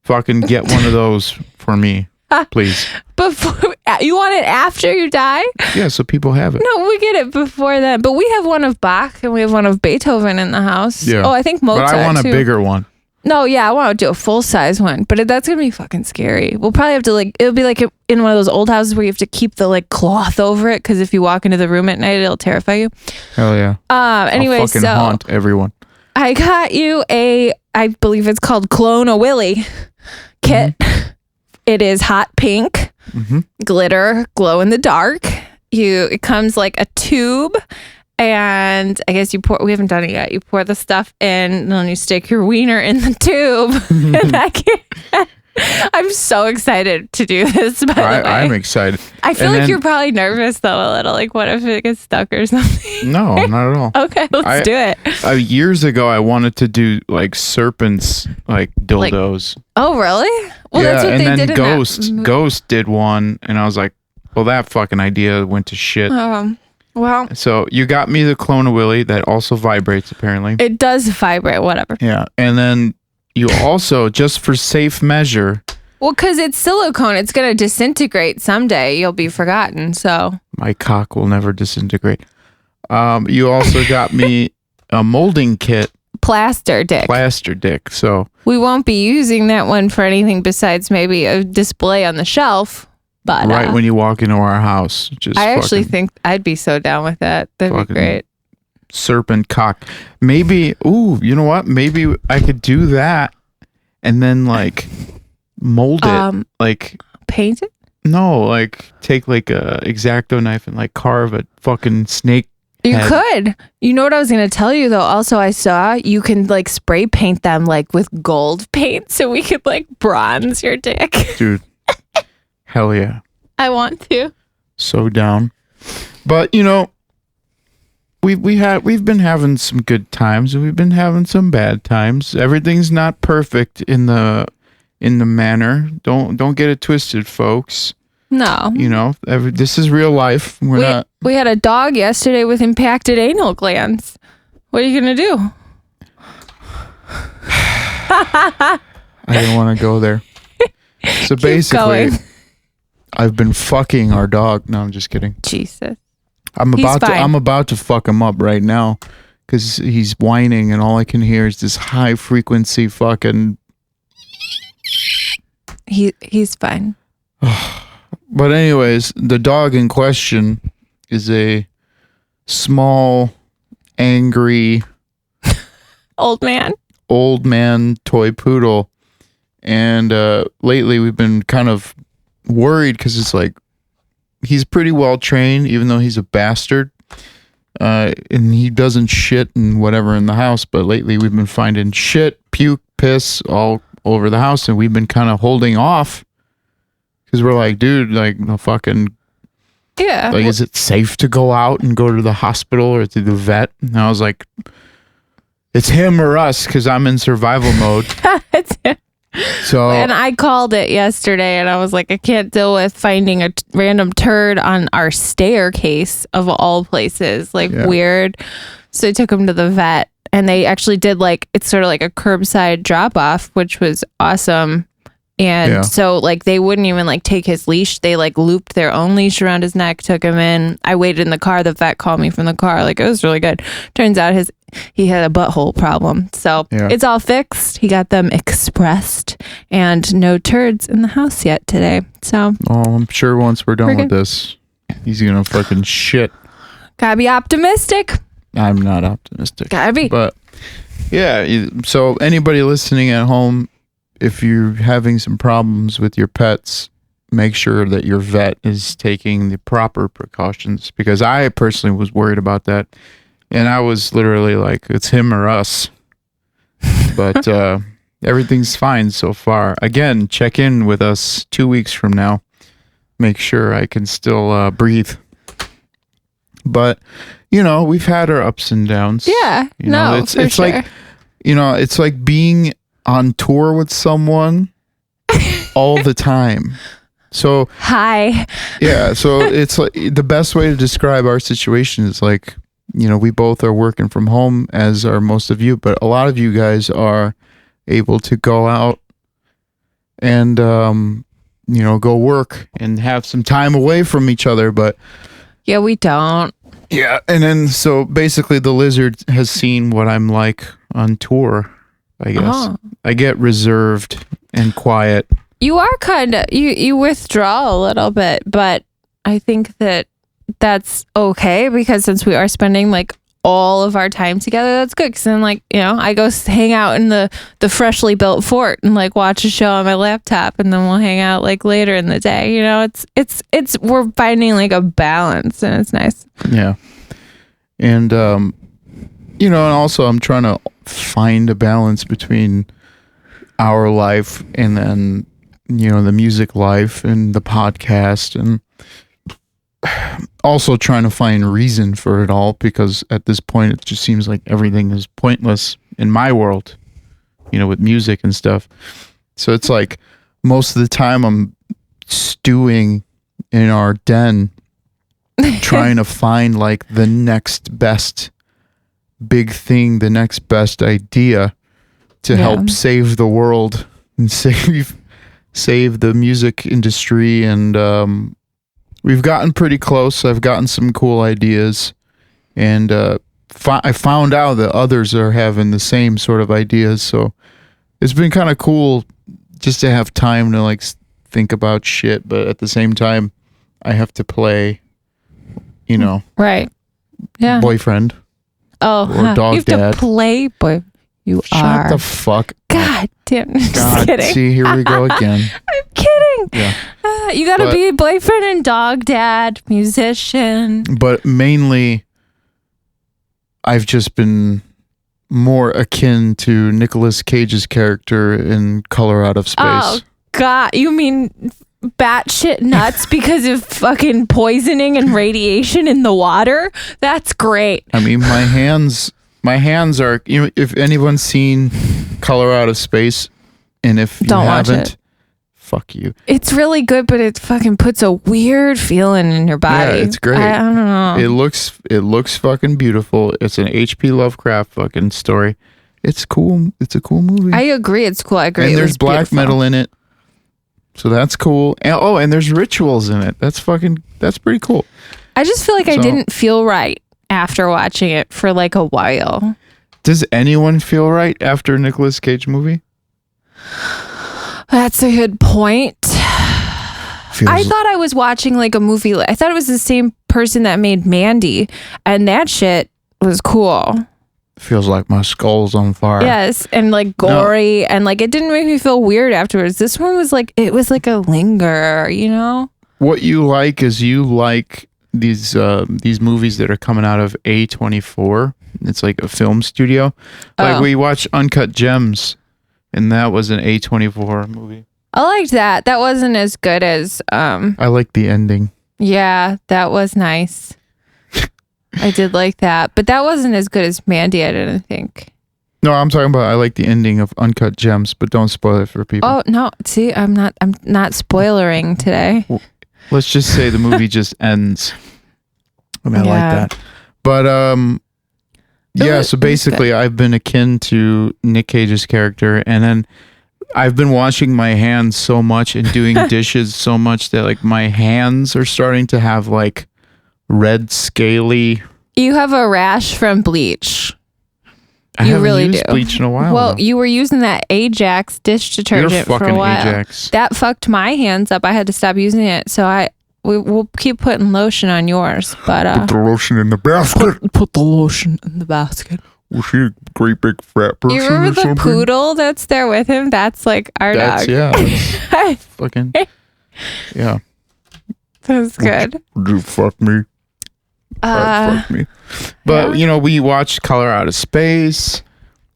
A: fucking get one of those for me. Please.
B: Before you want it after you die?
A: Yeah, so people have it.
B: No, we get it before that. But we have one of Bach and we have one of Beethoven in the house.
A: Yeah.
B: Oh, I think Mozart.
A: But I want a bigger one.
B: No, yeah, I want to do a full size one, but that's gonna be fucking scary. We'll probably have to it'll be like in one of those old houses where you have to keep the cloth over it because if you walk into the room at night, it'll terrify you.
A: Hell yeah.
B: Anyway,
A: I'll fucking haunt everyone.
B: I got you I believe it's called Clone a Willy kit. Mm-hmm. It is hot pink, glitter, glow in the dark. It comes like a tube, and I guess we haven't done it yet. You pour the stuff in, and then you stick your wiener in the tube. And I'm so excited to do this, by the way.
A: I'm excited.
B: I feel like you're probably nervous, though, a little. Like, what if it gets stuck or something?
A: No, not at all.
B: Okay, let's do it.
A: Years ago, I wanted to do, serpents, dildos.
B: Oh, really? Well,
A: yeah,
B: that's what they did
A: in Ghost did one, and I was like, well, that fucking idea went to shit.
B: Well.
A: So you got me the Clone a Willy that also vibrates, apparently.
B: It does vibrate, whatever.
A: Yeah, and then you also, just for safe measure.
B: Well, because it's silicone, it's going to disintegrate someday. You'll be forgotten, so.
A: My cock will never disintegrate. You also got me a molding kit.
B: Plaster dick.
A: So.
B: We won't be using that one for anything besides maybe a display on the shelf. But
A: right when you walk into our house.
B: I actually think I'd be so down with that. That'd be great.
A: Serpent cock. Maybe, you know what? Maybe I could do that and then mold it.
B: Paint it?
A: No, take a X-Acto knife and carve a fucking snake
B: You could. You know what I was going to tell you though? Also, I saw you can like spray paint them like with gold paint so we could like bronze your dick.
A: Dude. Hell yeah.
B: I want to.
A: So down. But you know, we've been having some good times and we've been having some bad times. Everything's not perfect in the manor. Don't get it twisted, folks.
B: No.
A: You know, this is real life.
B: We had a dog yesterday with impacted anal glands. What are you going to do?
A: I didn't want to go there. So basically, I've been fucking our dog. No, I'm just kidding.
B: Jesus.
A: I'm about to fuck him up right now because he's whining and all I can hear is this high frequency fucking.
B: He's fine.
A: But anyways, the dog in question is a small, angry
B: old man
A: toy poodle. And lately we've been kind of worried because it's like he's pretty well trained, even though he's a bastard. And he doesn't shit and whatever in the house. But lately we've been finding shit, puke, piss all over the house. And we've been kind of holding off. Because we're like, dude, like, no fucking...
B: Yeah.
A: Like, is it safe to go out and go to the hospital or to the vet? And I was like, it's him or us, because I'm in survival mode.
B: It's him.
A: So...
B: And I called it yesterday, and I was like, I can't deal with finding a random turd on our staircase, of all places. Like, weird. So I took him to the vet, and they actually did, like, it's sort of like a curbside drop-off, which was awesome. And so like they wouldn't even like take his leash. They like looped their own leash around his neck, took him in. I waited in the car. The vet called me from the car. Like, it was really good. Turns out he had a butthole problem. So it's all fixed. He got them expressed and no turds in the house yet today. So
A: I'm sure once we're done with this, he's going to fucking shit.
B: Gotta be optimistic.
A: I'm not optimistic.
B: Gotta be.
A: But yeah, so anybody listening at home, if you're having some problems with your pets, make sure that your vet is taking the proper precautions, because I personally was worried about that. And I was literally like, it's him or us. But everything's fine so far. Again, check in with us 2 weeks from now. Make sure I can still breathe. But, you know, we've had our ups and downs.
B: Yeah,
A: it's
B: sure.
A: like, you know, it's like being on tour with someone all the time. So
B: hi.
A: Yeah, so it's like the best way to describe our situation is like, you know, we both are working from home, as are most of you, but a lot of you guys are able to go out and you know, go work and have some time away from each other, but
B: yeah, we don't.
A: Yeah, and then so basically the lizard has seen what I'm like on tour. I guess I get reserved and quiet.
B: You are kind of you withdraw a little bit, but I think that's okay, because since we are spending like all of our time together, that's good. Because then, like, you know, I go hang out in the freshly built fort and like watch a show on my laptop, and then we'll hang out like later in the day. You know, it's we're finding like a balance, and it's nice.
A: Yeah, and you know, and also I'm trying to find a balance between our life and then, you know, the music life and the podcast, and also trying to find reason for it all, because at this point it just seems like everything is pointless in my world, you know, with music and stuff. So it's like most of the time I'm stewing in our den trying to find like the next best big thing, the next best idea to help save the world and save the music industry. And we've gotten pretty close. I've gotten some cool ideas, and I found out that others are having the same sort of ideas. So it's been kind of cool just to have time to like think about shit, but at the same time I have to play, you know,
B: right? Yeah,
A: boyfriend.
B: Oh,
A: or dog
B: you have
A: dad.
B: to play, boy. You are.
A: Shut the fuck up.
B: God damn. Just
A: God,
B: kidding.
A: see, here we go again.
B: I'm kidding.
A: Yeah.
B: You got to be boyfriend and dog dad, musician.
A: But mainly, I've just been more akin to Nicolas Cage's character in Color Out of Space.
B: Oh God, you mean batshit nuts because of fucking poisoning and radiation in the water? That's great.
A: I mean, my hands are, if anyone's seen Color Out of Space, and if you
B: Don't watch
A: haven't,
B: it.
A: fuck you.
B: It's really good, but it fucking puts a weird feeling in your body.
A: Yeah, it's great.
B: I don't know.
A: It looks fucking beautiful. It's an H.P. Lovecraft fucking story. It's cool. It's a cool movie.
B: I agree. It's cool. I agree.
A: And
B: It
A: there's
B: was
A: black
B: beautiful.
A: metal in it. So that's cool. And there's rituals in it. That's pretty cool.
B: I just feel like I
A: So-
B: didn't feel right after watching it for like a while.
A: Does anyone feel right after a Nicolas Cage movie?
B: That's a good point.
A: Feels,
B: I thought I was watching like a movie. I thought it was the same person that made Mandy, and that shit was cool.
A: feels like my skull's on fire.
B: Yes, and like gory, and like it didn't make me feel weird afterwards. This one was like, it was like a linger, you know?
A: What you like is you like these movies that are coming out of A24. It's like a film studio. Like we watched Uncut Gems, and that was an A24 movie.
B: I liked that. That wasn't as good as
A: I like the ending.
B: yeah, that was nice. I did like that, but that wasn't as good as Mandy, I didn't think.
A: No, I'm talking about I like the ending of Uncut Gems, but don't spoil it for people.
B: Oh no, see, I'm not spoilering today.
A: Let's just say the movie just ends. I mean, I
B: Yeah.
A: like that. But yeah, so basically I've been akin to Nick Cage's character, and then I've been washing my hands so much and doing dishes so much that like my hands are starting to have like red scaly.
B: You have a rash from bleach.
A: I
B: You
A: haven't
B: really
A: used
B: do.
A: bleach in a while.
B: Well,
A: though.
B: you were using that Ajax dish
A: You're
B: detergent for
A: fucking
B: a while.
A: Ajax.
B: That fucked my hands up. I had to stop using it. So we'll keep putting lotion on yours. But
A: Put the lotion in the basket.
C: Put the lotion in the basket.
A: Was she a great big fat person?
B: you remember
A: or
B: the
A: something?
B: poodle that's there with him? That's like our dog.
A: Yeah, that's fucking yeah.
B: That's good.
A: Would you fuck me? Fuck me. But
B: yeah.
A: you know, we watched Color Out of Space.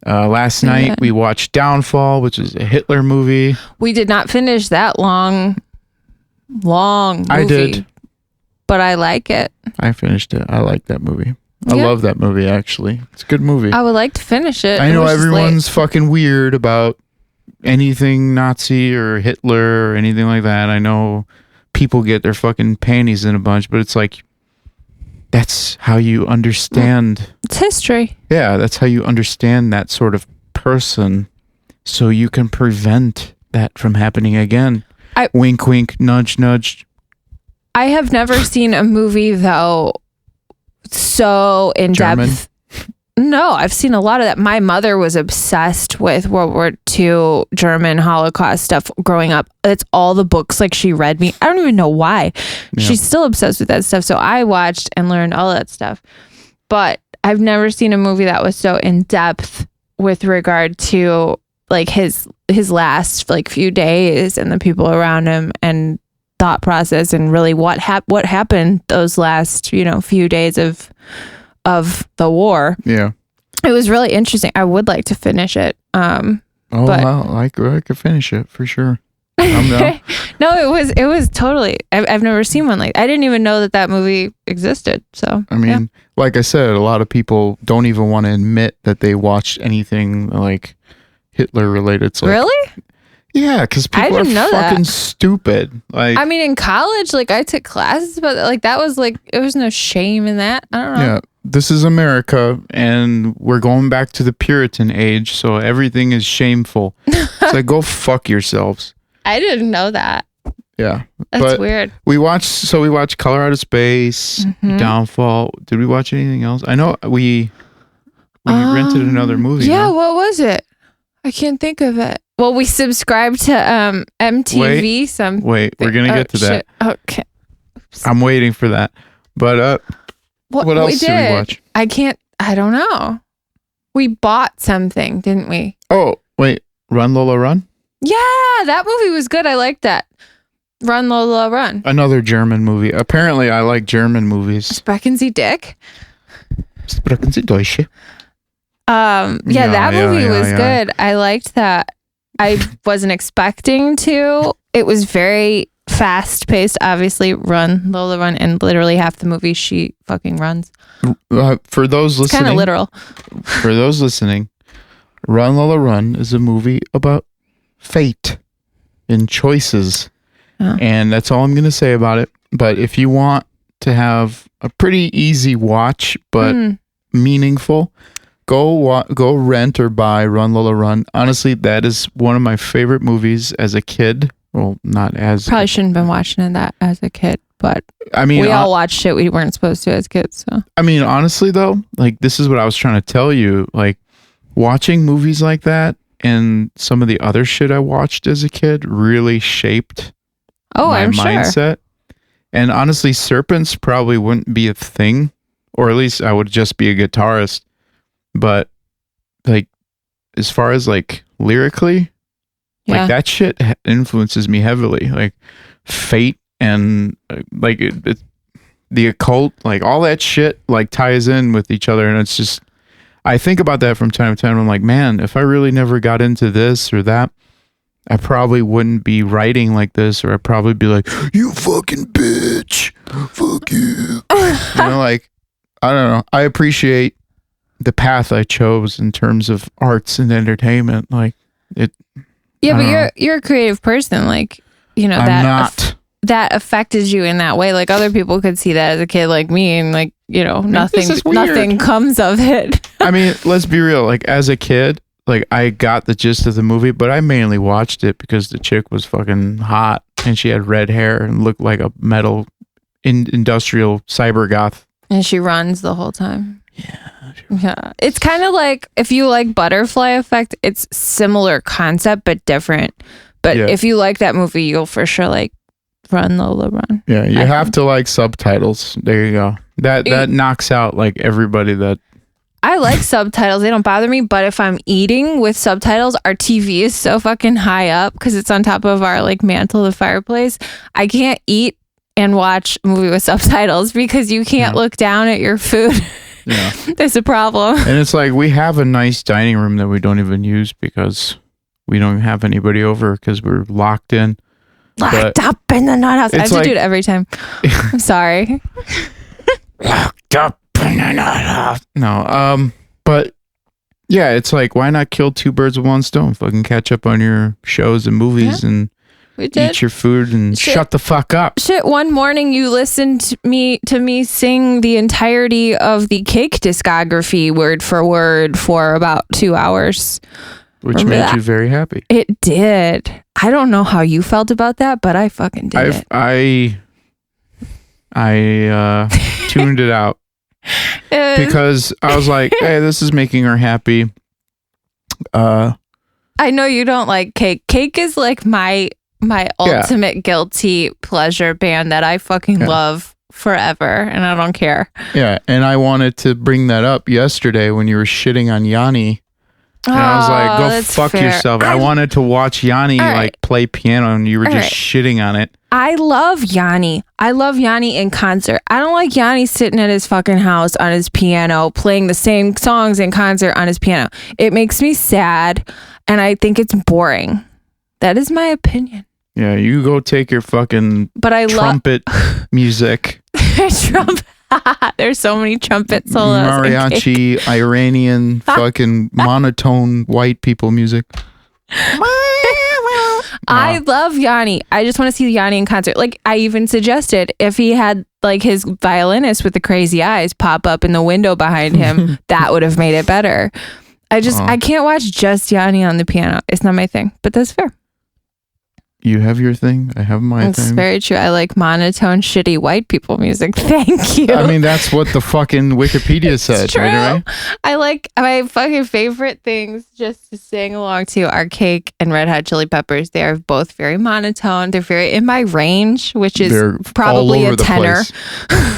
A: Last night we watched Downfall, which is a Hitler movie.
B: We did not finish that long movie.
A: I did.
B: But I like it.
A: I finished it. I like that movie. I
B: Yeah.
A: love that movie, actually. It's a good movie.
B: I would like to finish it.
A: I
B: It
A: know
B: was just
A: everyone's fucking weird about anything Nazi or Hitler or anything like that. I know people get their fucking panties in a bunch, but it's like, that's how you understand.
B: late. It's history.
A: Yeah, that's how you understand that sort of person, so you can prevent that from happening again. Wink, wink, nudge, nudge.
B: I have never seen a movie though so in
A: German?
B: depth. No, I've seen a lot of that. My mother was obsessed with World War II German Holocaust stuff growing up. It's all the books like she read me. I don't even know why.
A: Yeah.
B: She's still obsessed with that stuff. So I watched and learned all that stuff. But I've never seen a movie that was so in depth with regard to like his last like few days and the people around him and thought process and really what happened those last, few days of the war.
A: Yeah.
B: It was really interesting. I would like to finish it.
A: Oh,
B: But-
A: wow. I could finish it for sure. I'm down.
B: No, it was totally. I've never seen one like. I didn't even know that movie existed. So
A: I mean, like I said, a lot of people don't even want to admit that they watched anything like Hitler related. It's like,
B: really,
A: yeah, because people
B: didn't
A: are
B: know that.
A: fucking stupid. Like,
B: I mean, in college, like I took classes, but like that was like there was no shame in that. I don't know.
A: yeah, this is America, and we're going back to the Puritan age, so everything is shameful. It's like, go fuck yourselves.
B: I didn't know that.
A: Yeah,
B: That's
A: but
B: weird.
A: we watched Color Out of Space,
B: Mm-hmm.
A: Downfall. Did we watch anything else? I know we rented another movie.
B: Yeah,
A: no?
B: what was it? I can't think of it. Well, we subscribed to MTV.
A: Wait, we're gonna get to that.
B: Okay.
A: I'm waiting for that. But what else did we watch?
B: I don't know. We bought something, didn't we?
A: Oh, wait, Run Lola Run?
B: Yeah, that movie was good. I liked that. Run Lola Run.
A: Another German movie. Apparently I like German movies.
B: Sprechen Sie Dick?
A: Sprechen Sie Deutsch?
B: Yeah, that movie was good. I liked that. I wasn't expecting to. It was very fast paced. Obviously, run, Lola, run, and literally half the movie she fucking runs.
A: For those listening,
B: kind of literal.
A: For those listening, Run Lola Run is a movie about fate and choices, and that's all I'm gonna say about it. But if you want to have a pretty easy watch but meaningful, go rent or buy Run Lola Run. Honestly, that is one of my favorite movies as a kid. Well, not as
B: probably shouldn't have been watching that as a kid, but
A: I mean,
B: we all watched shit we weren't supposed to as kids. So
A: I mean, honestly though, like this is what I was trying to tell you. Like watching movies like that and some of the other shit I watched as a kid really shaped my mindset. And honestly, serpents probably wouldn't be a thing, or at least I would just be a guitarist. But like, as far as like lyrically, like that shit influences me heavily. Like fate and like the occult, like all that shit like ties in with each other. And it's just, I think about that from time to time. I'm like, man, if I really never got into this or that, I probably wouldn't be writing like this, or I'd probably be like, you fucking bitch, fuck you. You know, like, I don't know. I appreciate the path I chose in terms of arts and entertainment. Like it.
B: Yeah, but you're a creative person. Like, you know, that affected you in that way. Like other people could see that as a kid like me, and like, you know, nothing comes of it.
A: I mean, let's be real. Like as a kid, like I got the gist of the movie, but I mainly watched it because the chick was fucking hot and she had red hair and looked like a metal industrial cyber goth.
B: And she runs the whole time. Yeah. It's kind of like if you like Butterfly Effect, it's similar concept but different. But if you like that movie, you'll for sure like Run Lola Run.
A: Yeah, you have to like subtitles. There you go. That knocks out like everybody that.
B: I like subtitles. They don't bother me. But if I'm eating with subtitles, our TV is so fucking high up because it's on top of our like mantle, the fireplace. I can't eat and watch a movie with subtitles because you can't look down at your food. Yeah. There's a problem.
A: And it's like we have a nice dining room that we don't even use because we don't have anybody over because we're locked in.
B: Locked up in the nut house. I have to do it every time. I'm sorry.
A: Locked up in the nut house. No, but yeah, it's like why not kill two birds with one stone? Fucking catch up on your shows and movies and eat your food and shut the fuck up.
B: Shit, one morning you listened to me sing the entirety of the Cake discography word for word for about 2 hours.
A: Which made you very happy.
B: It did. I don't know how you felt about that, but I fucking did.
A: I tuned it out because I was like, hey, this is making her happy.
B: I know you don't like Cake. Cake is like my ultimate guilty pleasure band that I fucking love forever, and I don't care.
A: Yeah, and I wanted to bring that up yesterday when you were shitting on Yanni. And I was like, go fuck yourself. I wanted to watch Yanni like play piano and you were just shitting on it.
B: I love Yanni. I love Yanni in concert. I don't like Yanni sitting at his fucking house on his piano playing the same songs in concert on his piano. It makes me sad and I think it's boring. That is my opinion.
A: Yeah, you go take your fucking trumpet music.
B: There's so many trumpet solos.
A: Mariachi, Iranian, fucking monotone white people music.
B: I love Yanni. I just want to see Yanni in concert. Like I even suggested if he had like his violinist with the crazy eyes pop up in the window behind him, that would have made it better. I can't watch just Yanni on the piano. It's not my thing, but that's fair.
A: You have your thing. I have my thing.
B: That's very true. I like monotone, shitty white people music. Thank you.
A: I mean, that's what the fucking Wikipedia said.
B: True.
A: Right?
B: I like my fucking favorite things just to sing along to are Cake and Red Hot Chili Peppers. They are both very monotone. They're very in my range, which is probably a tenor.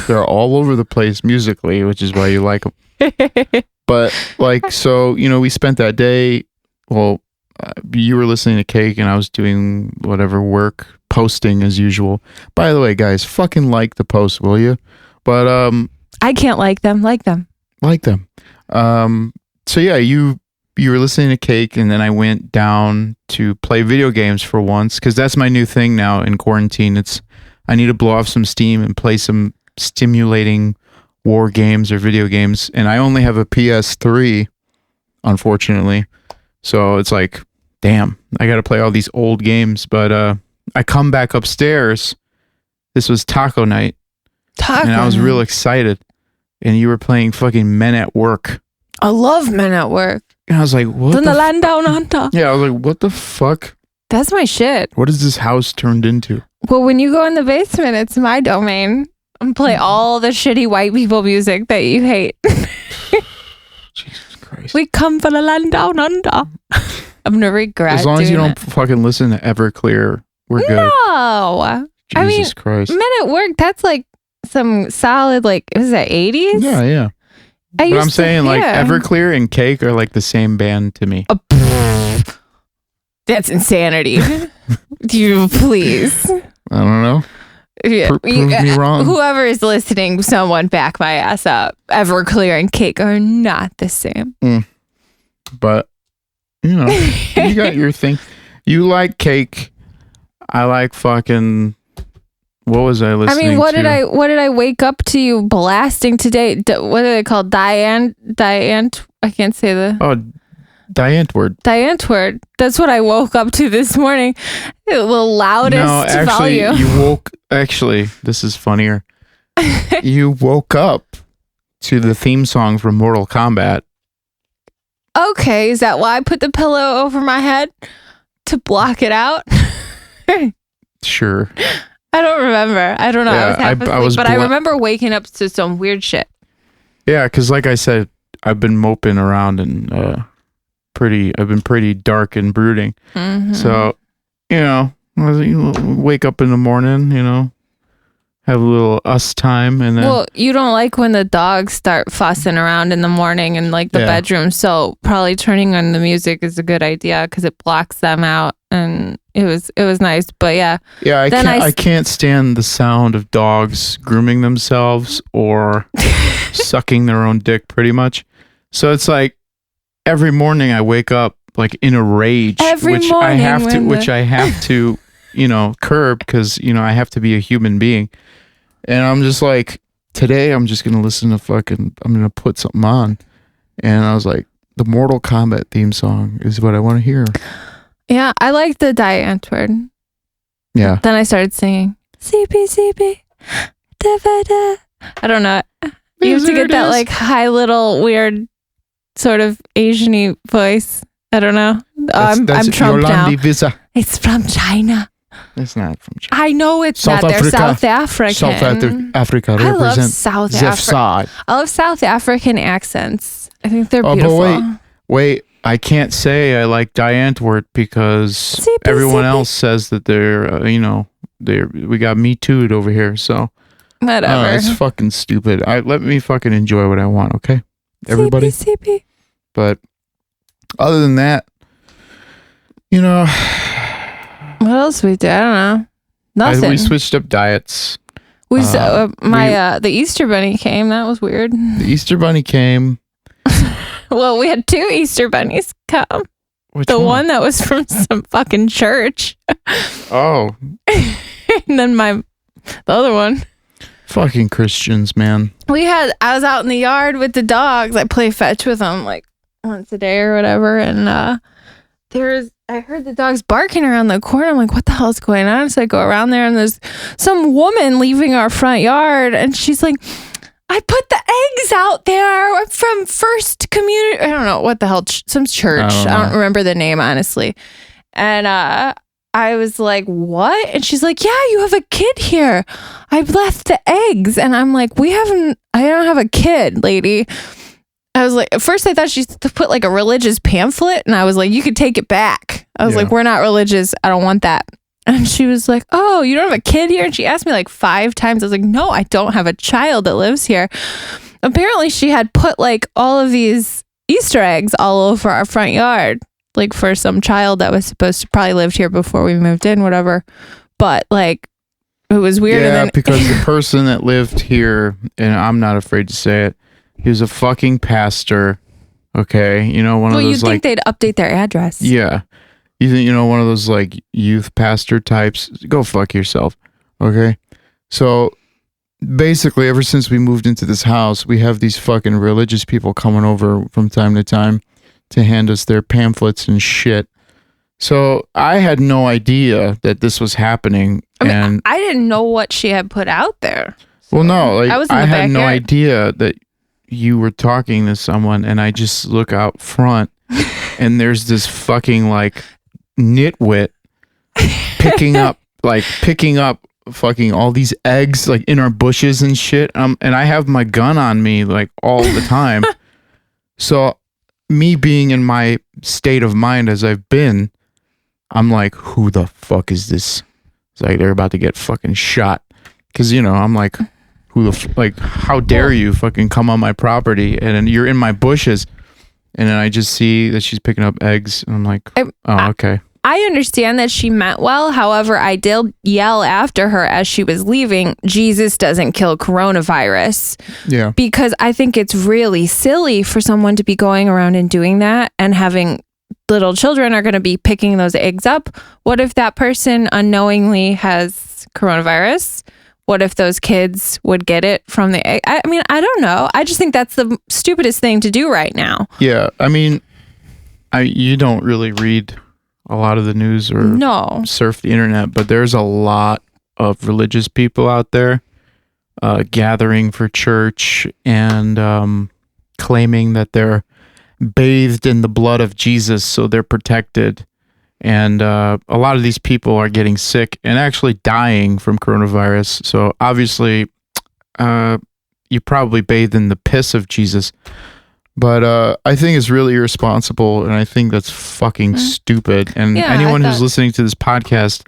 A: They're all over the place musically, which is why you like them. But like, so, you know, we spent that day, well, you were listening to Cake and I was doing whatever work, posting as usual. By the way, guys, fucking like the post, will you? But
B: I can't like them.
A: like them. So yeah, you were listening to Cake, and then I went down to play video games for once, because that's my new thing now in quarantine. I need to blow off some steam and play some stimulating war games or video games, and I only have a PS3, unfortunately. So it's like, damn, I got to play all these old games. But I come back upstairs. This was taco night, and I was real excited. And you were playing fucking Men at Work.
B: I love Men at Work.
A: And I was like, what
B: From the land down under.
A: Yeah, I was like, what the fuck?
B: That's my shit.
A: What is this house turned into?
B: Well, when you go in the basement, it's my domain. And play all the shitty white people music that you hate.
A: Jesus Christ.
B: We come from the land down under. I'm gonna regret.
A: As long as you don't fucking listen to Everclear, we're good.
B: No.
A: Jesus Christ.
B: Men at Work, that's like some solid, like, was that 80s?
A: Yeah. But I'm saying, like, Everclear and Cake are like the same band to me.
B: That's insanity. You please.
A: I don't know.
B: Yeah.
A: Prove me wrong.
B: Whoever is listening, someone back my ass up. Everclear and Cake are not the same.
A: But, you know, you got your thing. You like Cake. I like fucking... What was I listening to?
B: I mean, what did I wake up to you blasting today? What are they called? Diane? I can't say the...
A: Oh, Diantword.
B: Diantword. That's what I woke up to this morning. The loudest
A: No, actually,
B: volume.
A: you woke... Actually, this is funnier. You woke up to the theme song from Mortal Kombat.
B: Okay, is that why I put the pillow over my head? To block it out?
A: Sure.
B: I don't remember. I don't know.
A: Yeah,
B: I was half asleep, but I remember waking up to some weird shit.
A: Yeah, because like I said, I've been moping around and I've been pretty dark and brooding.
B: Mm-hmm.
A: So, wake up in the morning, have a little us time, and then...
B: Well, you don't like when the dogs start fussing around in the morning in like the bedroom, so probably turning on the music is a good idea because it blocks them out, and it was nice. But yeah, I can't stand the sound of dogs grooming themselves or sucking their own dick, pretty much. So it's like every morning I wake up like in a rage, which I have to curb because I have to be a human being. And I'm just like, today I'm just gonna listen to I'm gonna put something on, and I was like, the Mortal Kombat theme song is what I want to hear. Yeah, I like the Diantword.
A: Yeah.
B: Then I started singing CP da ba da. I don't know. You have to get that like high little weird sort of Asian-y voice. I don't know. I'm Trump now.
A: Visa.
B: It's from China.
A: It's not from China.
B: I know it's
A: South
B: not.
A: Africa.
B: They're South African.
A: South Africa
B: I love
A: represent
B: South Africa. I love South African accents. I think they're beautiful.
A: But wait. I can't say I like Diantwort because everyone else says that they're, we got Me Too'd over here. So
B: whatever.
A: It's fucking stupid. Let me fucking enjoy what I want, okay? Everybody.
B: CP.
A: But other than that,
B: what else we do? I don't know. Nothing.
A: We switched up diets.
B: The Easter Bunny came. That was weird.
A: The Easter Bunny came.
B: Well, we had 2 Easter bunnies come.
A: Which
B: one that was from some fucking church.
A: Oh.
B: And then the other one.
A: Fucking Christians, man.
B: I was out in the yard with the dogs. I play fetch with them like once a day or whatever. And I heard the dogs barking around the corner. I'm like, what the hell is going on? So I go around there and there's some woman leaving our front yard. And she's like, I put the eggs out there from First Community. I don't know what the hell, some church. I don't remember the name, honestly. And I was like, what? And she's like, yeah, you have a kid here. I've left the eggs. And I'm like, I don't have a kid, lady. I was like, at first I thought she put like a religious pamphlet. And I was like, you could take it back. I was like, we're not religious. I don't want that. And she was like, oh, you don't have a kid here? And she asked me like 5 times. I was like, no, I don't have a child that lives here. Apparently she had put like all of these Easter eggs all over our front yard, like for some child that was supposed to probably lived here before we moved in, whatever. But like, it was weird.
A: Yeah, because the person that lived here, and I'm not afraid to say it, He was a fucking pastor. Okay, you know, one of
B: Well,
A: those
B: you'd think they'd update their address.
A: yeah, you know, one of those like youth pastor types. Go fuck yourself. Okay, so basically, ever since we moved into this house, we have these fucking religious people coming over from time to time to hand us their pamphlets and shit. So I had no idea that this was happening, and
B: I didn't know what she had put out there.
A: well, no, like
B: I was in the
A: I had no
B: backyard.
A: idea that you were talking to someone, and I just look out front, and there's this fucking like nitwit picking up fucking all these eggs like in our bushes and shit. And I have my gun on me like all the time. So me being in my state of mind as I've been, I'm like, who the fuck is this? It's like they're about to get fucking shot. Cause you know, I'm like, like, how dare you fucking come on my property and then you're in my bushes. And then I just see that she's picking up eggs and I'm like, oh, okay.
B: I understand that she meant well. However, I did yell after her as she was leaving, Jesus doesn't kill coronavirus.
A: Yeah.
B: Because I think it's really silly for someone to be going around and doing that and having little children are going to be picking those eggs up. What if that person unknowingly has coronavirus? What if those kids would get it from the egg? I mean, I don't know. I just think that's the stupidest thing to do right now.
A: Yeah. I mean, you don't really read a lot of the news or surf the internet, but there's a lot of religious people out there gathering for church and claiming that they're bathed in the blood of Jesus, so they're protected. And a lot of these people are getting sick and actually dying from coronavirus. So obviously, you probably bathed in the piss of Jesus. But I think it's really irresponsible, and I think that's fucking stupid. And anyone who's listening to this podcast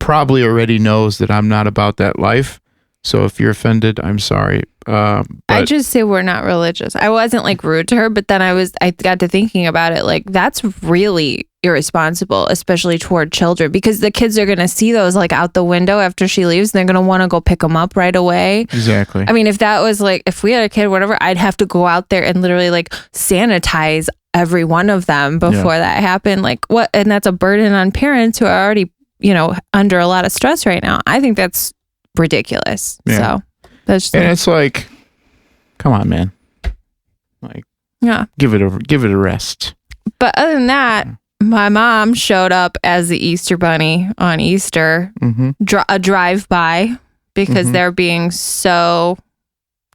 A: probably already knows that I'm not about that life. So if you're offended, I'm sorry.
B: I just say we're not religious. I wasn't like rude to her, but then I got to thinking about it. Like, that's really irresponsible, especially toward children, because the kids are going to see those like out the window after she leaves. And they're going to want to go pick them up right away.
A: Exactly.
B: I mean, if that was like, if we had a kid, whatever, I'd have to go out there and literally like sanitize every one of them before that happened. Like what? And that's a burden on parents who are already, you know, under a lot of stress right now. I think that's ridiculous.
A: Yeah.
B: So that's just
A: and it's like, come on, man. Like, give it a rest.
B: But other than that, my mom showed up as the Easter Bunny on Easter, a drive-by, because they're being so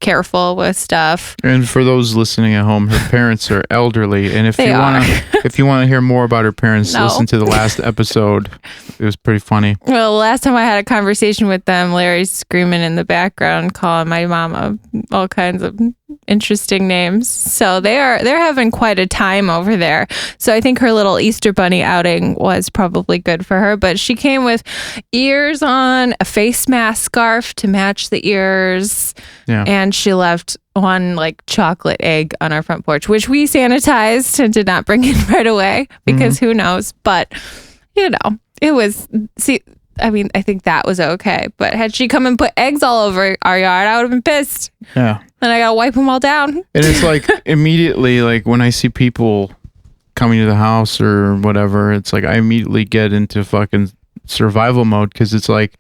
B: careful with stuff.
A: And for those listening at home, her parents are elderly, and if you want to hear more about her parents, listen to the last episode. It was pretty funny.
B: Well, last time I had a conversation with them, Larry's screaming in the background, calling my mama all kinds of interesting names. So they're having quite a time over there. So I think her little Easter Bunny outing was probably good for her. But she came with ears on, a face mask, scarf to match the ears, and she left one like chocolate egg on our front porch, which we sanitized and did not bring in right away because who knows. But you know, it was. I mean, I think that was okay. But had she come and put eggs all over our yard, I would have been pissed.
A: Yeah.
B: And I got to wipe them all down.
A: And it's like immediately, like when I see people coming to the house or whatever, it's like I immediately get into fucking survival mode because it's like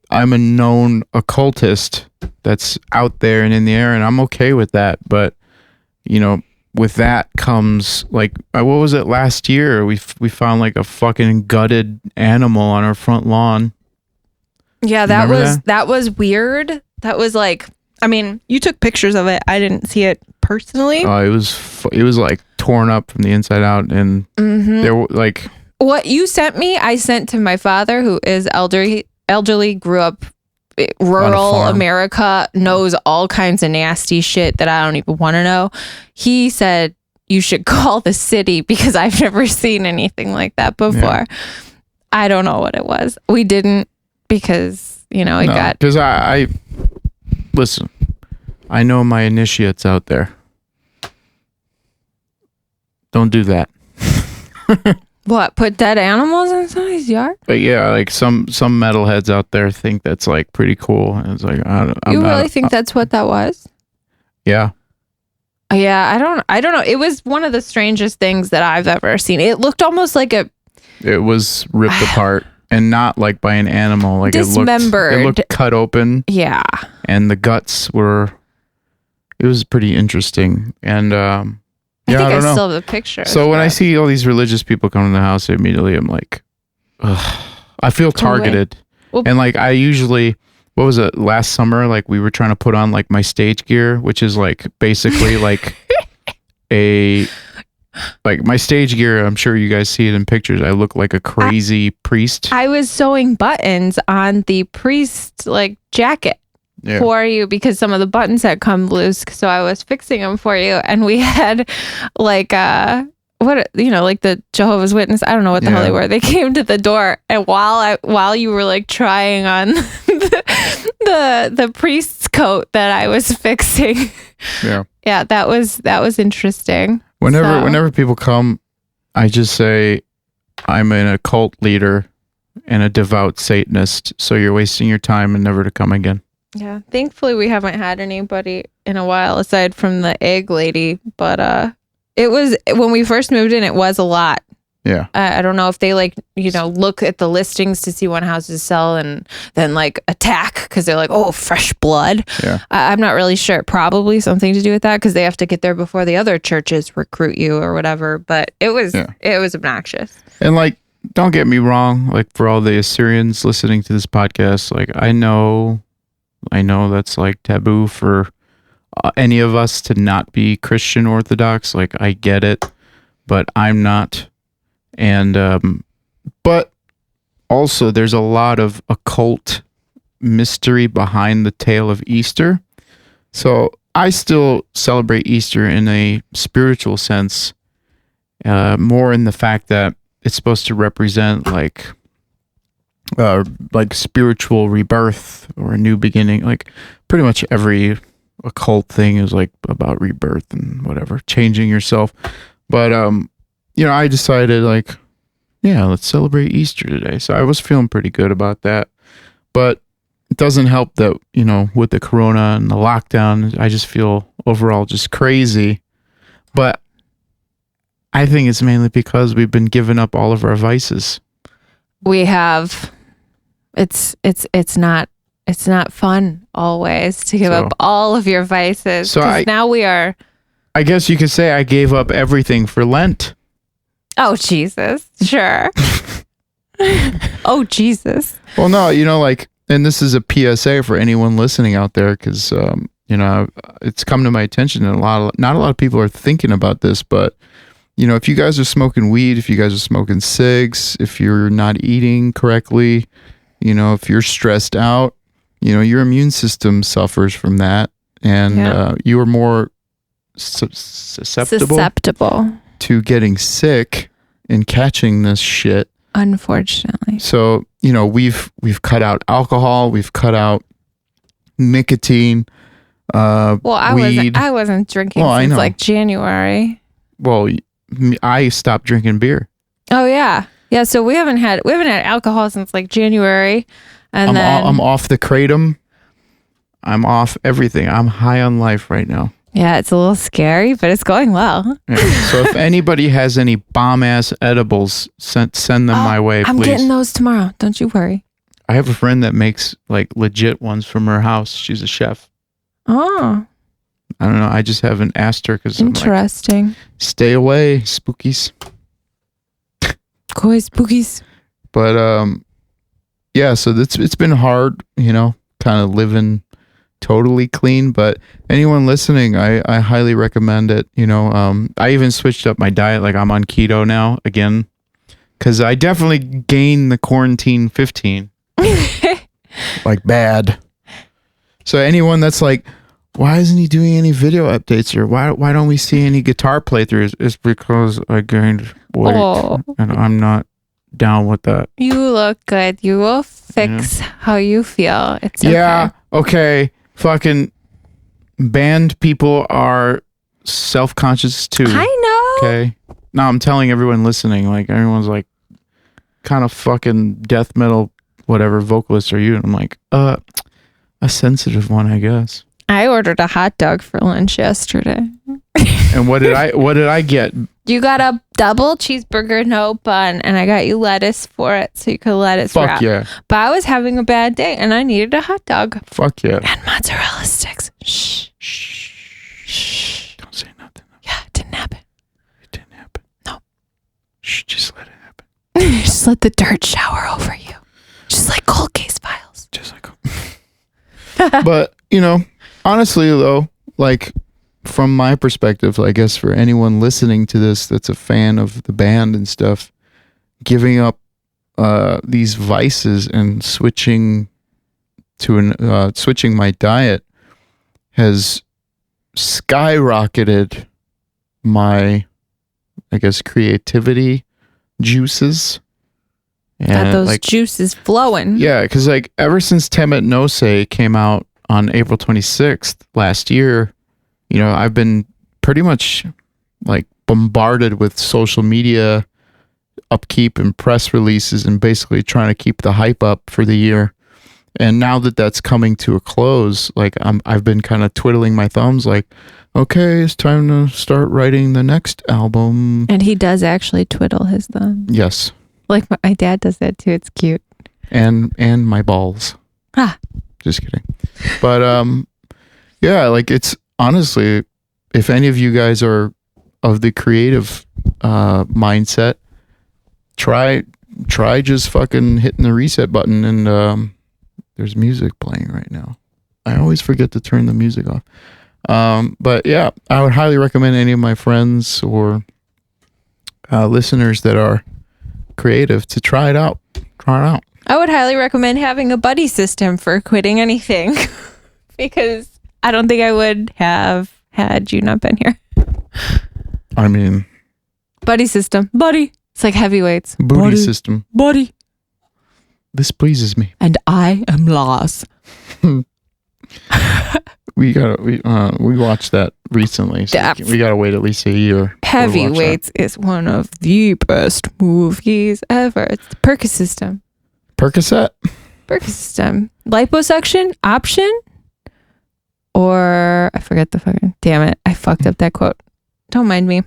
A: I'm a known occultist that's out there and in the air, and I'm okay with that. But, you know, with that comes like what was it last year? We found like a fucking gutted animal on our front lawn.
B: Yeah, that was weird. That was like, I mean, you took pictures of it. I didn't see it personally.
A: Oh, it was like torn up from the inside out, and there were like
B: what you sent me. I sent to my father, who is elderly, grew up rural America, knows all kinds of nasty shit that I don't even want to know. He said you should call the city because I've never seen anything like that before. Yeah. I don't know what it was. We didn't because, you know,
A: because I listen, I know my initiates out there. Don't do that.
B: What, put dead animals in somebody's yard?
A: But yeah, like some metalheads out there think that's like pretty cool. And it's like,
B: You really think that's what that was?
A: Yeah.
B: Yeah, I don't know. It was one of the strangest things that I've ever seen. It looked almost like
A: it was ripped apart and not like by an animal. Like
B: dismembered.
A: It looked cut open.
B: Yeah.
A: And the guts were, it was pretty interesting. And
B: I think
A: I don't know.
B: still have the picture.
A: So when I see all these religious people come to the house, immediately I'm like, ugh, I feel targeted.
B: Well,
A: and like I usually, what was it, last summer, like we were trying to put on like my stage gear, which is like basically like like my stage gear. I'm sure you guys see it in pictures. I look like a crazy priest.
B: I was sewing buttons on the priest like jacket for you because some of the buttons had come loose. So I was fixing them for you, and we had like like the Jehovah's Witness. I don't know what the hell they were. They came to the door, and while you were like trying on the priest's coat that I was fixing. Yeah, that was interesting.
A: Whenever people come, I just say I'm an occult leader and a devout Satanist, so you're wasting your time and never to come again.
B: Yeah, thankfully we haven't had anybody in a while aside from the egg lady, but it was when we first moved in, it was a lot.
A: Yeah.
B: I don't know if they look at the listings to see when houses sell and then like attack because they're like, oh, fresh blood.
A: Yeah.
B: I'm not really sure. Probably something to do with that because they have to get there before the other churches recruit you or whatever. But it was obnoxious.
A: And like, don't get me wrong. Like for all the Assyrians listening to this podcast, like I know that's like taboo for any of us to not be Christian Orthodox. Like I get it, but I'm not. And but also there's a lot of occult mystery behind the tale of Easter. So I still celebrate Easter in a spiritual sense, more in the fact that it's supposed to represent like spiritual rebirth or a new beginning. Like pretty much every occult thing is like about rebirth and whatever, changing yourself. But I decided like, yeah, let's celebrate Easter today. So I was feeling pretty good about that. But it doesn't help that, with the corona and the lockdown, I just feel overall just crazy. But I think it's mainly because we've been giving up all of our vices.
B: We have. It's not fun always to give up all of your vices.
A: So
B: now we are.
A: I guess you could say I gave up everything for Lent.
B: Oh, Jesus. Sure. Oh, Jesus.
A: Well, no, and this is a PSA for anyone listening out there because, it's come to my attention and not a lot of people are thinking about this, but, if you guys are smoking weed, if you guys are smoking cigs, if you're not eating correctly, if you're stressed out, your immune system suffers from that and you are more susceptible to getting sick and catching this shit,
B: unfortunately.
A: So we've cut out alcohol, we've cut out nicotine, weed.
B: I wasn't drinking since like January.
A: Well, I stopped drinking beer.
B: Oh yeah. So we haven't had alcohol since like January, and
A: I'm off the kratom, I'm off everything, I'm high on life right now.
B: Yeah, it's a little scary, but it's going well.
A: Yeah. So if anybody has any bomb-ass edibles, send them my way, please.
B: I'm getting those tomorrow. Don't you worry.
A: I have a friend that makes like legit ones from her house. She's a chef.
B: Oh.
A: I don't know. I just haven't asked her because
B: interesting.
A: Like, stay away, spookies.
B: Koi spookies.
A: But so it's been hard, kind of living totally clean, but anyone listening, I highly recommend it. I even switched up my diet. Like I'm on keto now again because I definitely gained the quarantine 15 like bad. So anyone that's like, why isn't he doing any video updates or why don't we see any guitar playthroughs? It's because I gained weight and I'm not down with that.
B: You look good. You will fix how you feel. It's
A: okay. Fucking band people are self-conscious too.
B: I know.
A: Okay. No, I'm telling everyone listening, like everyone's like kind of fucking death metal, whatever vocalist are you? And I'm like, a sensitive one, I guess.
B: I ordered a hot dog for lunch yesterday.
A: And what did I get?
B: You got a double cheeseburger, no bun, and I got you lettuce for it, so you could lettuce
A: Fuck
B: wrap.
A: yeah.
B: But I was having a bad day, and I needed a hot dog.
A: Fuck yeah.
B: And mozzarella sticks. Shh.
A: Shh. Don't say nothing.
B: Yeah, it didn't happen.
A: It didn't happen.
B: No.
A: Shh, just let it happen.
B: Just let the dirt shower over you. Just like cold case files.
A: Just like But, honestly though, like from my perspective, I guess for anyone listening to this that's a fan of the band and stuff, giving up these vices and switching my diet has skyrocketed my, I guess, creativity juices.
B: Got
A: And
B: those juices flowing.
A: yeah, because like ever since Temet no Se came out on April 26th last year, I've been pretty much like bombarded with social media upkeep and press releases and basically trying to keep the hype up for the year. And now that that's coming to a close, like I've been kind of twiddling my thumbs like, okay, it's time to start writing the next album.
B: And he does actually twiddle his thumb.
A: Yes.
B: Like my dad does that too. It's cute.
A: And my balls.
B: Ah.
A: Just kidding. But yeah, like it's honestly, if any of you guys are of the creative mindset, try just fucking hitting the reset button and there's music playing right now. I always forget to turn the music off. But yeah, I would highly recommend any of my friends or listeners that are creative to try it out.
B: I would highly recommend having a buddy system for quitting anything because I don't think I would have had you not been here.
A: I mean,
B: buddy system. Buddy. It's like heavyweights.
A: booty
C: Buddy.
A: system.
C: Buddy.
A: This pleases me.
C: And I am Lars.
A: We watched that recently. So we gotta wait at least a year.
B: Heavyweights is one of the best movies ever. It's the Percocet system.
A: Percocet?
B: Percocet system. Liposuction option? Or I forget the fucking damn it. I fucked up that quote. Don't mind me.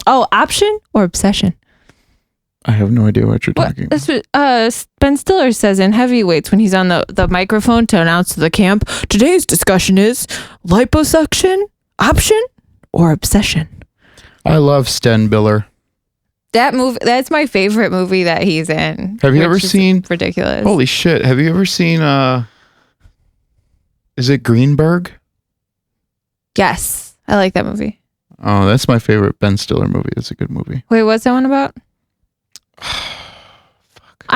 B: Oh, option or obsession?
A: I have no idea what you're talking about.
B: That's what Ben Stiller says in Heavyweights when he's on the microphone to announce to the camp. Today's discussion is liposuction, option, or obsession.
A: I love Sten Biller.
B: That movie, that's my favorite movie that he's in.
A: Have you ever
B: which is
A: seen?
B: ridiculous?
A: Holy shit! Have you ever seen? Is it Greenberg?
B: Yes, I like that movie.
A: Oh, that's my favorite Ben Stiller movie. It's a good movie.
B: Wait, what's that one about?
A: Fuck.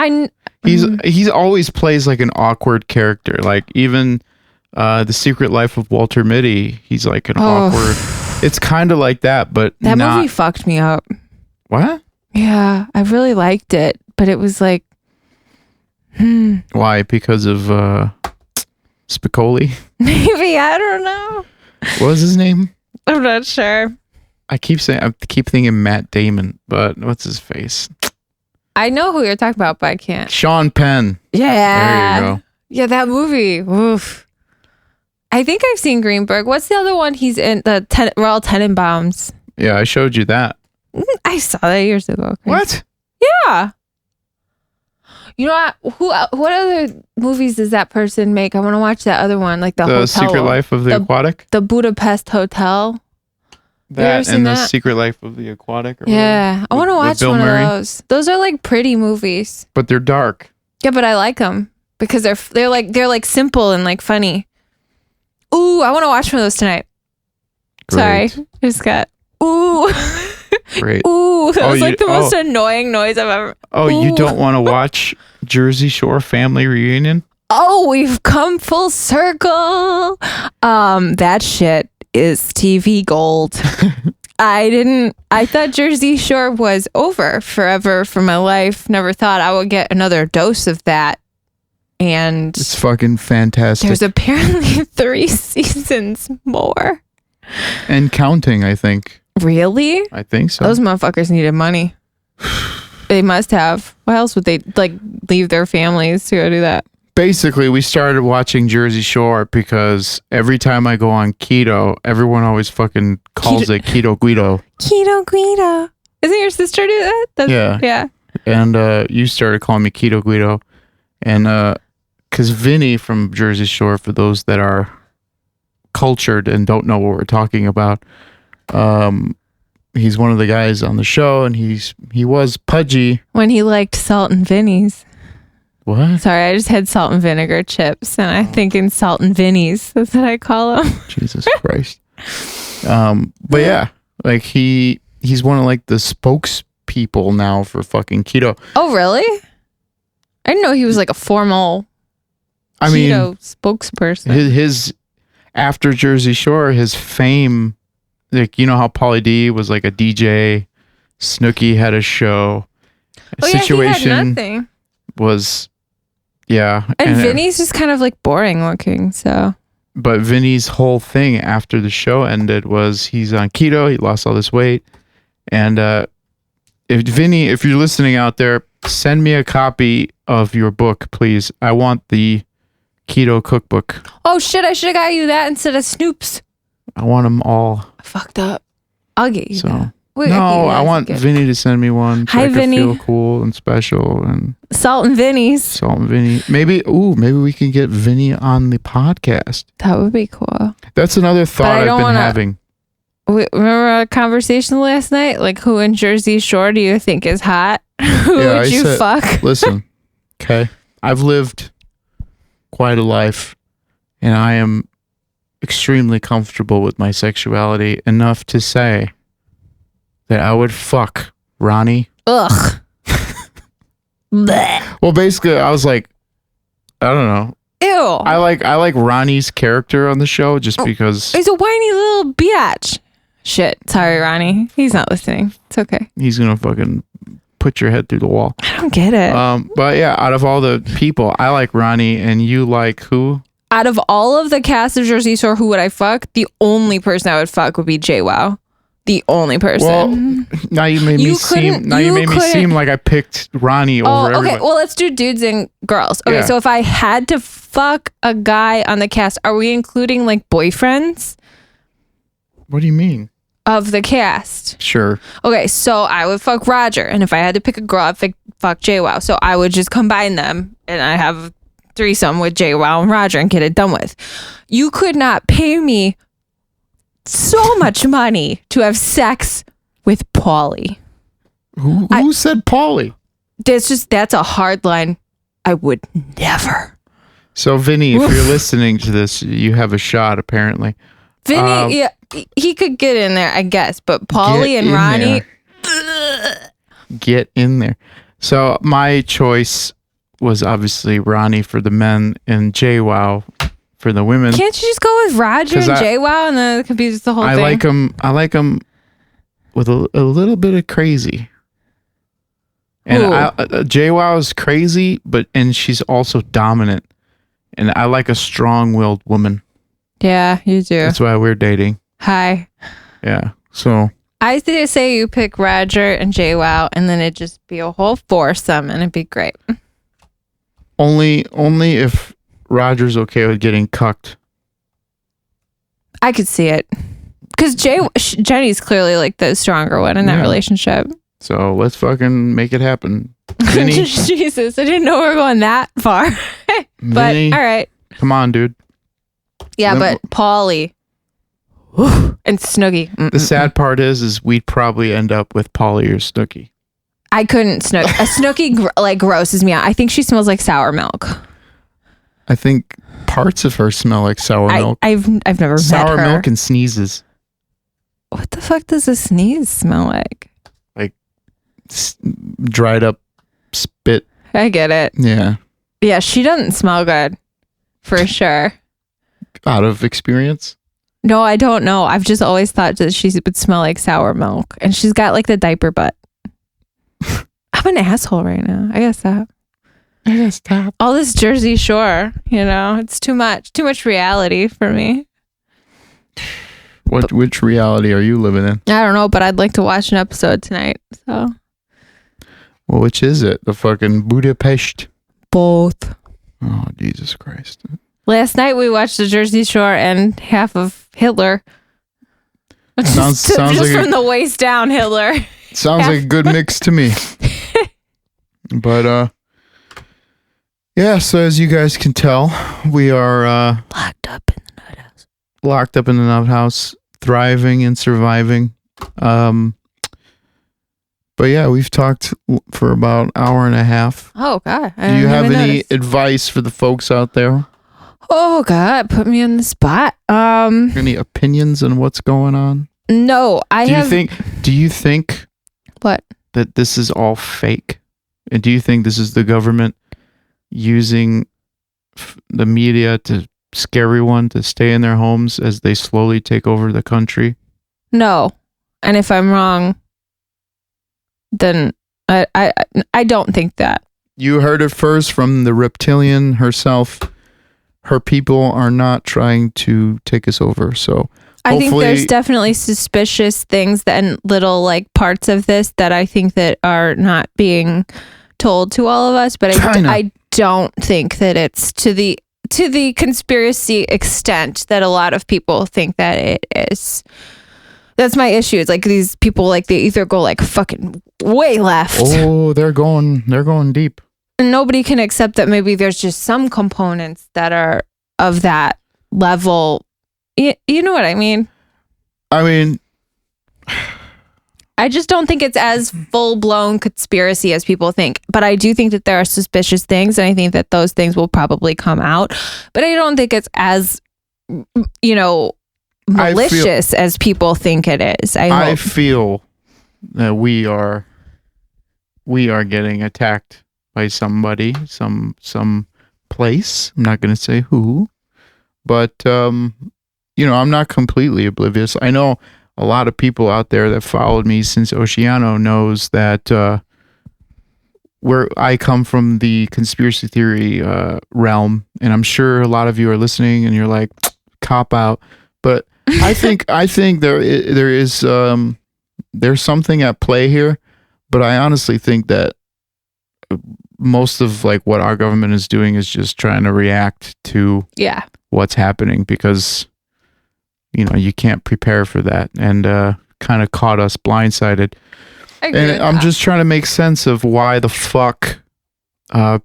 A: He's always plays like an awkward character. Like even The Secret Life of Walter Mitty, he's like an awkward. It's kind of like that, but
B: that
A: not.
B: movie fucked me up.
A: What?
B: Yeah, I really liked it, but it was like,
A: Why? Because of Spicoli?
B: maybe, I don't know.
A: What was his name?
B: I'm not sure.
A: I keep thinking Matt Damon, but what's his face?
B: I know who you're talking about, but I can't.
A: Sean Penn.
B: Yeah.
A: There you go.
B: Yeah, that movie. Oof. I think I've seen Greenberg. What's the other one he's in? The Royal Tenenbaums.
A: Yeah, I showed you that.
B: I saw that years ago. Chris.
A: What?
B: Yeah. You know what? What other movies does that person make? I want to watch that other one, like the hotel.
A: Secret Life of the Aquatic?
B: The Budapest Hotel.
A: That and The
B: that?
A: Secret Life of the Aquatic? Or
B: Yeah. I want to watch
A: Bill
B: one
A: Murray?
B: of those. Those are like pretty movies.
A: But they're dark.
B: Yeah, but I like them because they're like simple and like funny. Ooh, I want to watch one of those tonight.
A: Great.
B: Sorry. I just got ooh.
A: Great.
B: Ooh, that was like the most annoying noise I've ever.
A: Oh,
B: Ooh.
A: you don't want to watch Jersey Shore Family Reunion?
B: Oh, we've come full circle. That shit is TV gold. I thought Jersey Shore was over forever for my life. Never thought I would get another dose of that. And
A: It's fucking fantastic.
B: there's apparently 3 seasons more.
A: And counting, I think.
B: Really?
A: I think so.
B: Those motherfuckers needed money. They must have. Why else would they like leave their families to go do that?
A: basically, we started watching Jersey Shore because every time I go on keto, everyone always fucking calls it Keto Guido.
B: Keto Guido. Isn't your sister do that?
A: Yeah.
B: Yeah.
A: And you started calling me Keto Guido. And because Vinny from Jersey Shore, for those that are cultured and don't know what we're talking about, he's one of the guys on the show, and he was pudgy.
B: When he liked salt and Vinnies.
A: What?
B: Sorry, I just had salt and vinegar chips, and I'm thinking salt and Vinnies. That's what I call them.
A: Jesus Christ. But yeah, like he's one of like the spokespeople now for fucking keto.
B: Oh, really? I didn't know he was like a formal keto spokesperson.
A: His after Jersey Shore, his fame, like, you know how Pauly D was like a DJ, Snooki had a show. Situation
B: he had nothing.
A: was, yeah.
B: And Vinny's just kind of like boring looking, so.
A: But Vinny's whole thing after the show ended was he's on keto, he lost all this weight. And if you're listening out there, send me a copy of your book, please. I want the keto cookbook.
B: Oh shit, I should have got you that instead of Snoop's.
A: I want them all.
B: I fucked up. I'll get you that.
A: Wait, no, I want Vinny to send me one so I can feel cool and special. And
B: Salt and Vinny's.
A: Salt and Vinny. Maybe we can get Vinny on the podcast.
B: That would be cool.
A: That's another thought I've been having.
B: Remember our conversation last night? Like, who in Jersey Shore do you think is hot? Who would you fuck?
A: Listen, okay. I've lived quite a life, and I am extremely comfortable with my sexuality enough to say that I would fuck Ronnie.
B: Ugh.
A: Well, basically, I was like, I don't know.
B: Ew.
A: I like Ronnie's character on the show just because
B: he's a whiny little biatch. Shit. Sorry, Ronnie. He's not listening. It's okay.
A: He's gonna fucking put your head through the wall.
B: I don't get it.
A: But yeah, out of all the people, I like Ronnie, and you like who?
B: Out of all of the cast of Jersey Shore, who would I fuck? The only person I would fuck would be JWoww. The only person.
A: Well, now you made me seem like I picked Ronnie over everybody.
B: Okay, well, let's do dudes and girls. Okay, so if I had to fuck a guy on the cast, are we including like boyfriends?
A: What do you mean?
B: Of the cast.
A: Sure.
B: Okay, so I would fuck Roger, and if I had to pick a girl, I'd fuck JWoww. So I would just combine them, and I have a threesome with JWoww and Roger and get it done with. You could not pay me so much money to have sex with Pauly.
A: Who said Pauly?
B: That's a hard line. I would never.
A: So Vinny, if you're listening to this, you have a shot apparently.
B: Vinny, yeah, he could get in there, I guess, but Pauly and Ronnie,
A: get in there. So my choice was obviously Ronnie for the men and JWoww for the women.
B: Can't you just go with Roger and JWoww, and then it could be just the whole thing?
A: I like him with a little bit of crazy. And JWoww is crazy, and she's also dominant. And I like a strong-willed woman.
B: Yeah, you do.
A: That's why we're dating.
B: Hi.
A: Yeah. So
B: I say you pick Roger and JWoww, and then it'd just be a whole foursome, and it'd be great.
A: Only if Roger's okay with getting cucked.
B: I could see it. Because Jenny's clearly like the stronger one in that relationship.
A: So let's fucking make it happen. Vinny.
B: Jesus, I didn't know we were going that far. But
A: Vinny,
B: all right.
A: Come on, dude.
B: Yeah, but Pauly and Snooki.
A: The sad part is we'd probably end up with Pauly or Snooki.
B: I couldn't Snooki. A Snooki like grosses me out. I think she smells like sour milk.
A: I think parts of her smell like sour milk.
B: I've never met her.
A: Sour milk and sneezes.
B: What the fuck does a sneeze smell like?
A: Like dried up spit.
B: I get it.
A: Yeah.
B: Yeah, she doesn't smell good. For sure.
A: Out of experience?
B: No, I don't know. I've just always thought that she would smell like sour milk. And she's got like the diaper butt. I'm an asshole right now. I guess that. All this Jersey Shore, it's too much. Too much reality for me.
A: Which reality are you living in?
B: I don't know, but I'd like to watch an episode tonight. So.
A: Well, which is it? The fucking Budapest?
B: Both.
A: Oh, Jesus Christ.
B: Last night we watched the Jersey Shore and half of Hitler.
A: Sounds
B: just
A: like
B: from the waist down, Hitler.
A: sounds like a good mix to me. But yeah, so as you guys can tell, we are
B: Locked up in the nut house.
A: locked up in the nut house, thriving and surviving. But yeah, we've talked for about an hour and a half.
B: Oh God!
A: Do you have any advice for the folks out there?
B: Oh God! Put me on the spot.
A: Any opinions on what's going on?
B: No,
A: Do you think
B: what?
A: that this is all fake? And do you think this is the government using the media to scare everyone to stay in their homes as they slowly take over the country?
B: No, and if I'm wrong, then I don't think that.
A: You heard it first from the reptilian herself. Her people are not trying to take us over. So
B: I think there's definitely suspicious things and little like parts of this that I think that are not being told to all of us, but I don't think that it's to the conspiracy extent that a lot of people think that it is. That's my issue. It's like these people, like they either go like fucking way left.
A: Oh, they're going deep.
B: And nobody can accept that maybe there's just some components that are of that level. You know what I mean?
A: I mean,
B: I just don't think it's as full-blown conspiracy as people think. But I do think that there are suspicious things, and I think that those things will probably come out. But I don't think it's as, malicious as people think it is. I
A: feel that we are getting attacked by somebody, some place. I'm not going to say who, but I'm not completely oblivious. I know a lot of people out there that followed me since Oceano knows that where I come from the conspiracy theory realm, and I'm sure a lot of you are listening and you're like, cop out. But I think there is there's something at play here, but I honestly think that most of like what our government is doing is just trying to react to what's happening, because you can't prepare for that, and kind of caught us blindsided. And I'm just trying to make sense of why the fuck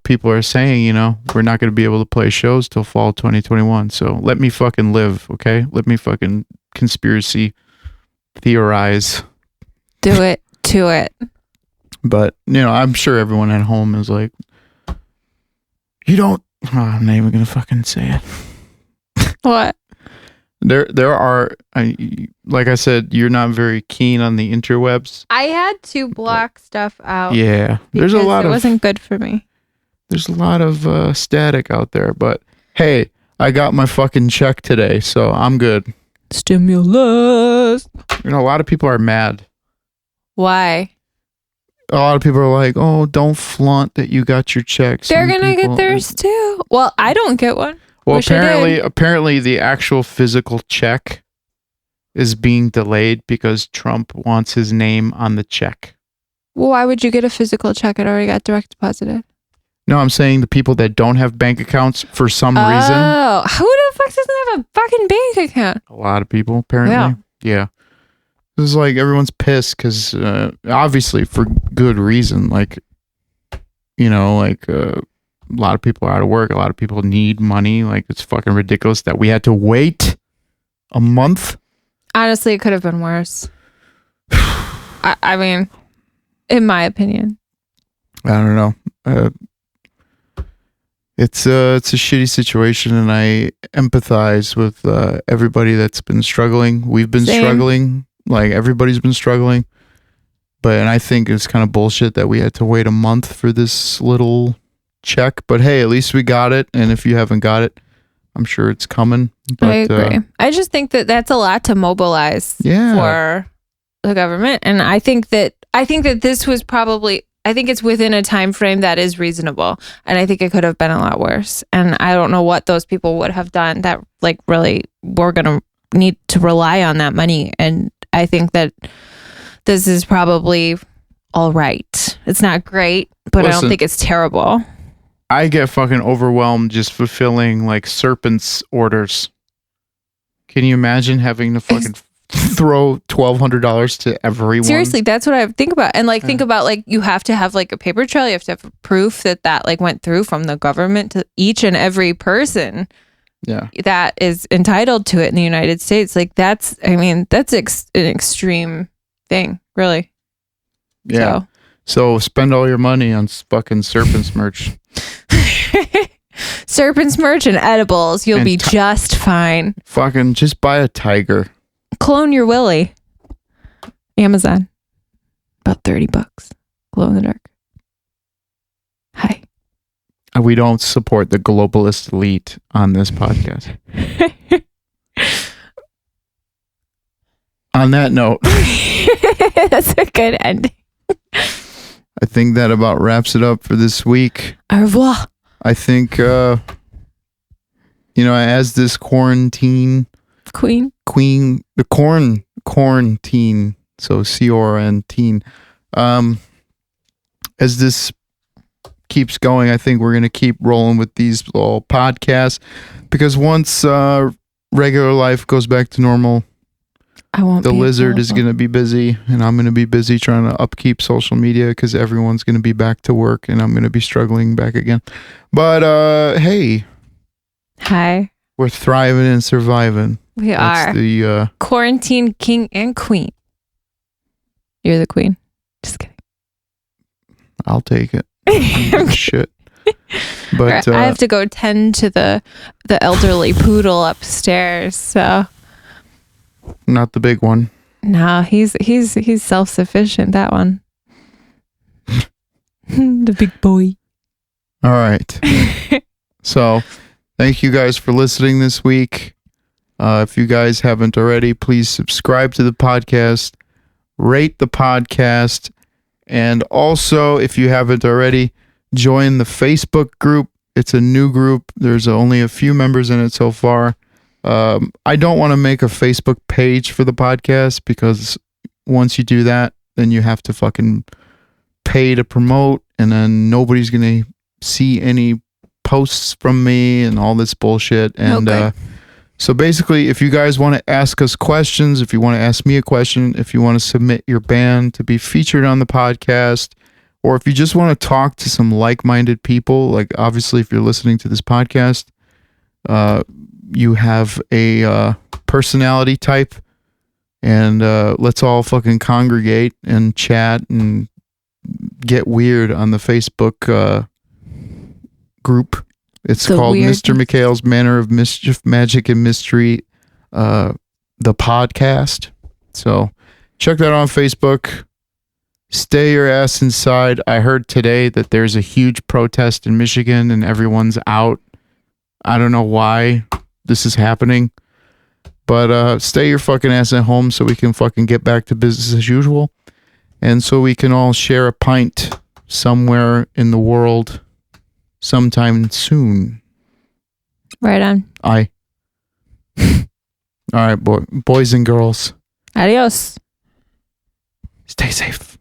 A: people are saying, we're not going to be able to play shows till fall 2021. So let me fucking live, okay? Let me fucking conspiracy theorize.
B: Do it to it.
A: But, I'm sure everyone at home is like, I'm not even going to fucking say it.
B: What?
A: There are, like I said, you're not very keen on the interwebs.
B: I had to block stuff out.
A: Yeah. There's a lot
B: it wasn't good for me.
A: There's a lot of static out there, but hey, I got my fucking check today, so I'm good.
B: Stimulus.
A: A lot of people are mad.
B: Why?
A: A lot of people are like, oh, don't flaunt that you got your check.
B: They're going to get theirs too. Well, I don't get one.
A: Well, apparently the actual physical check is being delayed because Trump wants his name on the check.
B: Well, why would you get a physical check? It already got direct deposited.
A: No, I'm saying the people that don't have bank accounts for some reason.
B: Oh, who the fuck doesn't have a fucking bank account?
A: A lot of people, apparently. Yeah. This is like everyone's pissed because obviously for good reason. Like, a lot of people are out of work. A lot of people need money. Like, it's fucking ridiculous that we had to wait a month.
B: Honestly, it could have been worse. I mean, in my opinion.
A: I don't know. It's a shitty situation, and I empathize with everybody that's been struggling. We've been struggling. Like, everybody's been struggling. And I think it's kind of bullshit that we had to wait a month for this little check. But hey, at least we got it. And if you haven't got it, I'm sure it's coming. But,
B: I agree. I just think that that's a lot to mobilize for the government. And I think that this was probably, I think it's within a time frame that is reasonable. And I think it could have been a lot worse. And I don't know what those people would have done that like really were going to need to rely on that money. And I think that this is probably all right. It's not great, but I don't think it's terrible.
A: I get fucking overwhelmed just fulfilling like serpent's orders. Can you imagine having to fucking throw $1,200 to everyone?
B: Seriously, that's what I think about. And like, think about like, you have to have like a paper trail. You have to have proof that like went through from the government to each and every person.
A: Yeah.
B: That is entitled to it in the United States. Like that's an extreme thing, really.
A: Yeah. So spend all your money on fucking serpent's merch.
B: Serpent's merch and edibles. You'll be just fine.
A: Fucking just buy a tiger.
B: Clone your Willy. Amazon. About $30. Glow in the dark. Hi.
A: We don't support the globalist elite on this podcast. On that note.
B: That's a good ending.
A: I think that about wraps it up for this week.
B: Au revoir.
A: I think, as this quarantine... quarantine, so C-O-R-N-tine. As this keeps going, I think we're going to keep rolling with these little podcasts because once regular life goes back to normal, the lizard is going to be busy and I'm going to be busy trying to upkeep social media because everyone's going to be back to work and I'm going to be struggling back again. But hey.
B: Hi.
A: We're thriving and surviving.
B: That's
A: are. The
B: quarantine king and queen. You're the queen. Just kidding.
A: I'll take it. Shit. But
B: I have to go tend to the elderly poodle upstairs. So
A: not the big one.
B: No, he's self-sufficient. That one. The big boy.
A: All right. So, thank you guys for listening this week. If you guys haven't already, please subscribe to the podcast, rate the podcast, and also, if you haven't already, join the Facebook group. It's a new group. There's only a few members in it so far. I don't want to make a Facebook page for the podcast because once you do that, then you have to fucking pay to promote, and then nobody's going to see any posts from me and all this bullshit. And so basically, if you guys want to ask us questions, if you want to ask me a question, if you want to submit your band to be featured on the podcast, or if you just want to talk to some like-minded people, like obviously if you're listening to this podcast, you have a personality type, and let's all fucking congregate and chat and get weird on the Facebook group. It's called Mr. Mikhail's Manor of Mischief, Magick, and Mystery, the podcast. So check that out on Facebook. Stay your ass inside. I heard today that there's a huge protest in Michigan and everyone's out. I don't know why this is happening, but stay your fucking ass at home so we can fucking get back to business as usual, and so we can all share a pint somewhere in the world sometime soon.
B: Right on.
A: All right, boys and girls.
B: Adios.
A: Stay safe.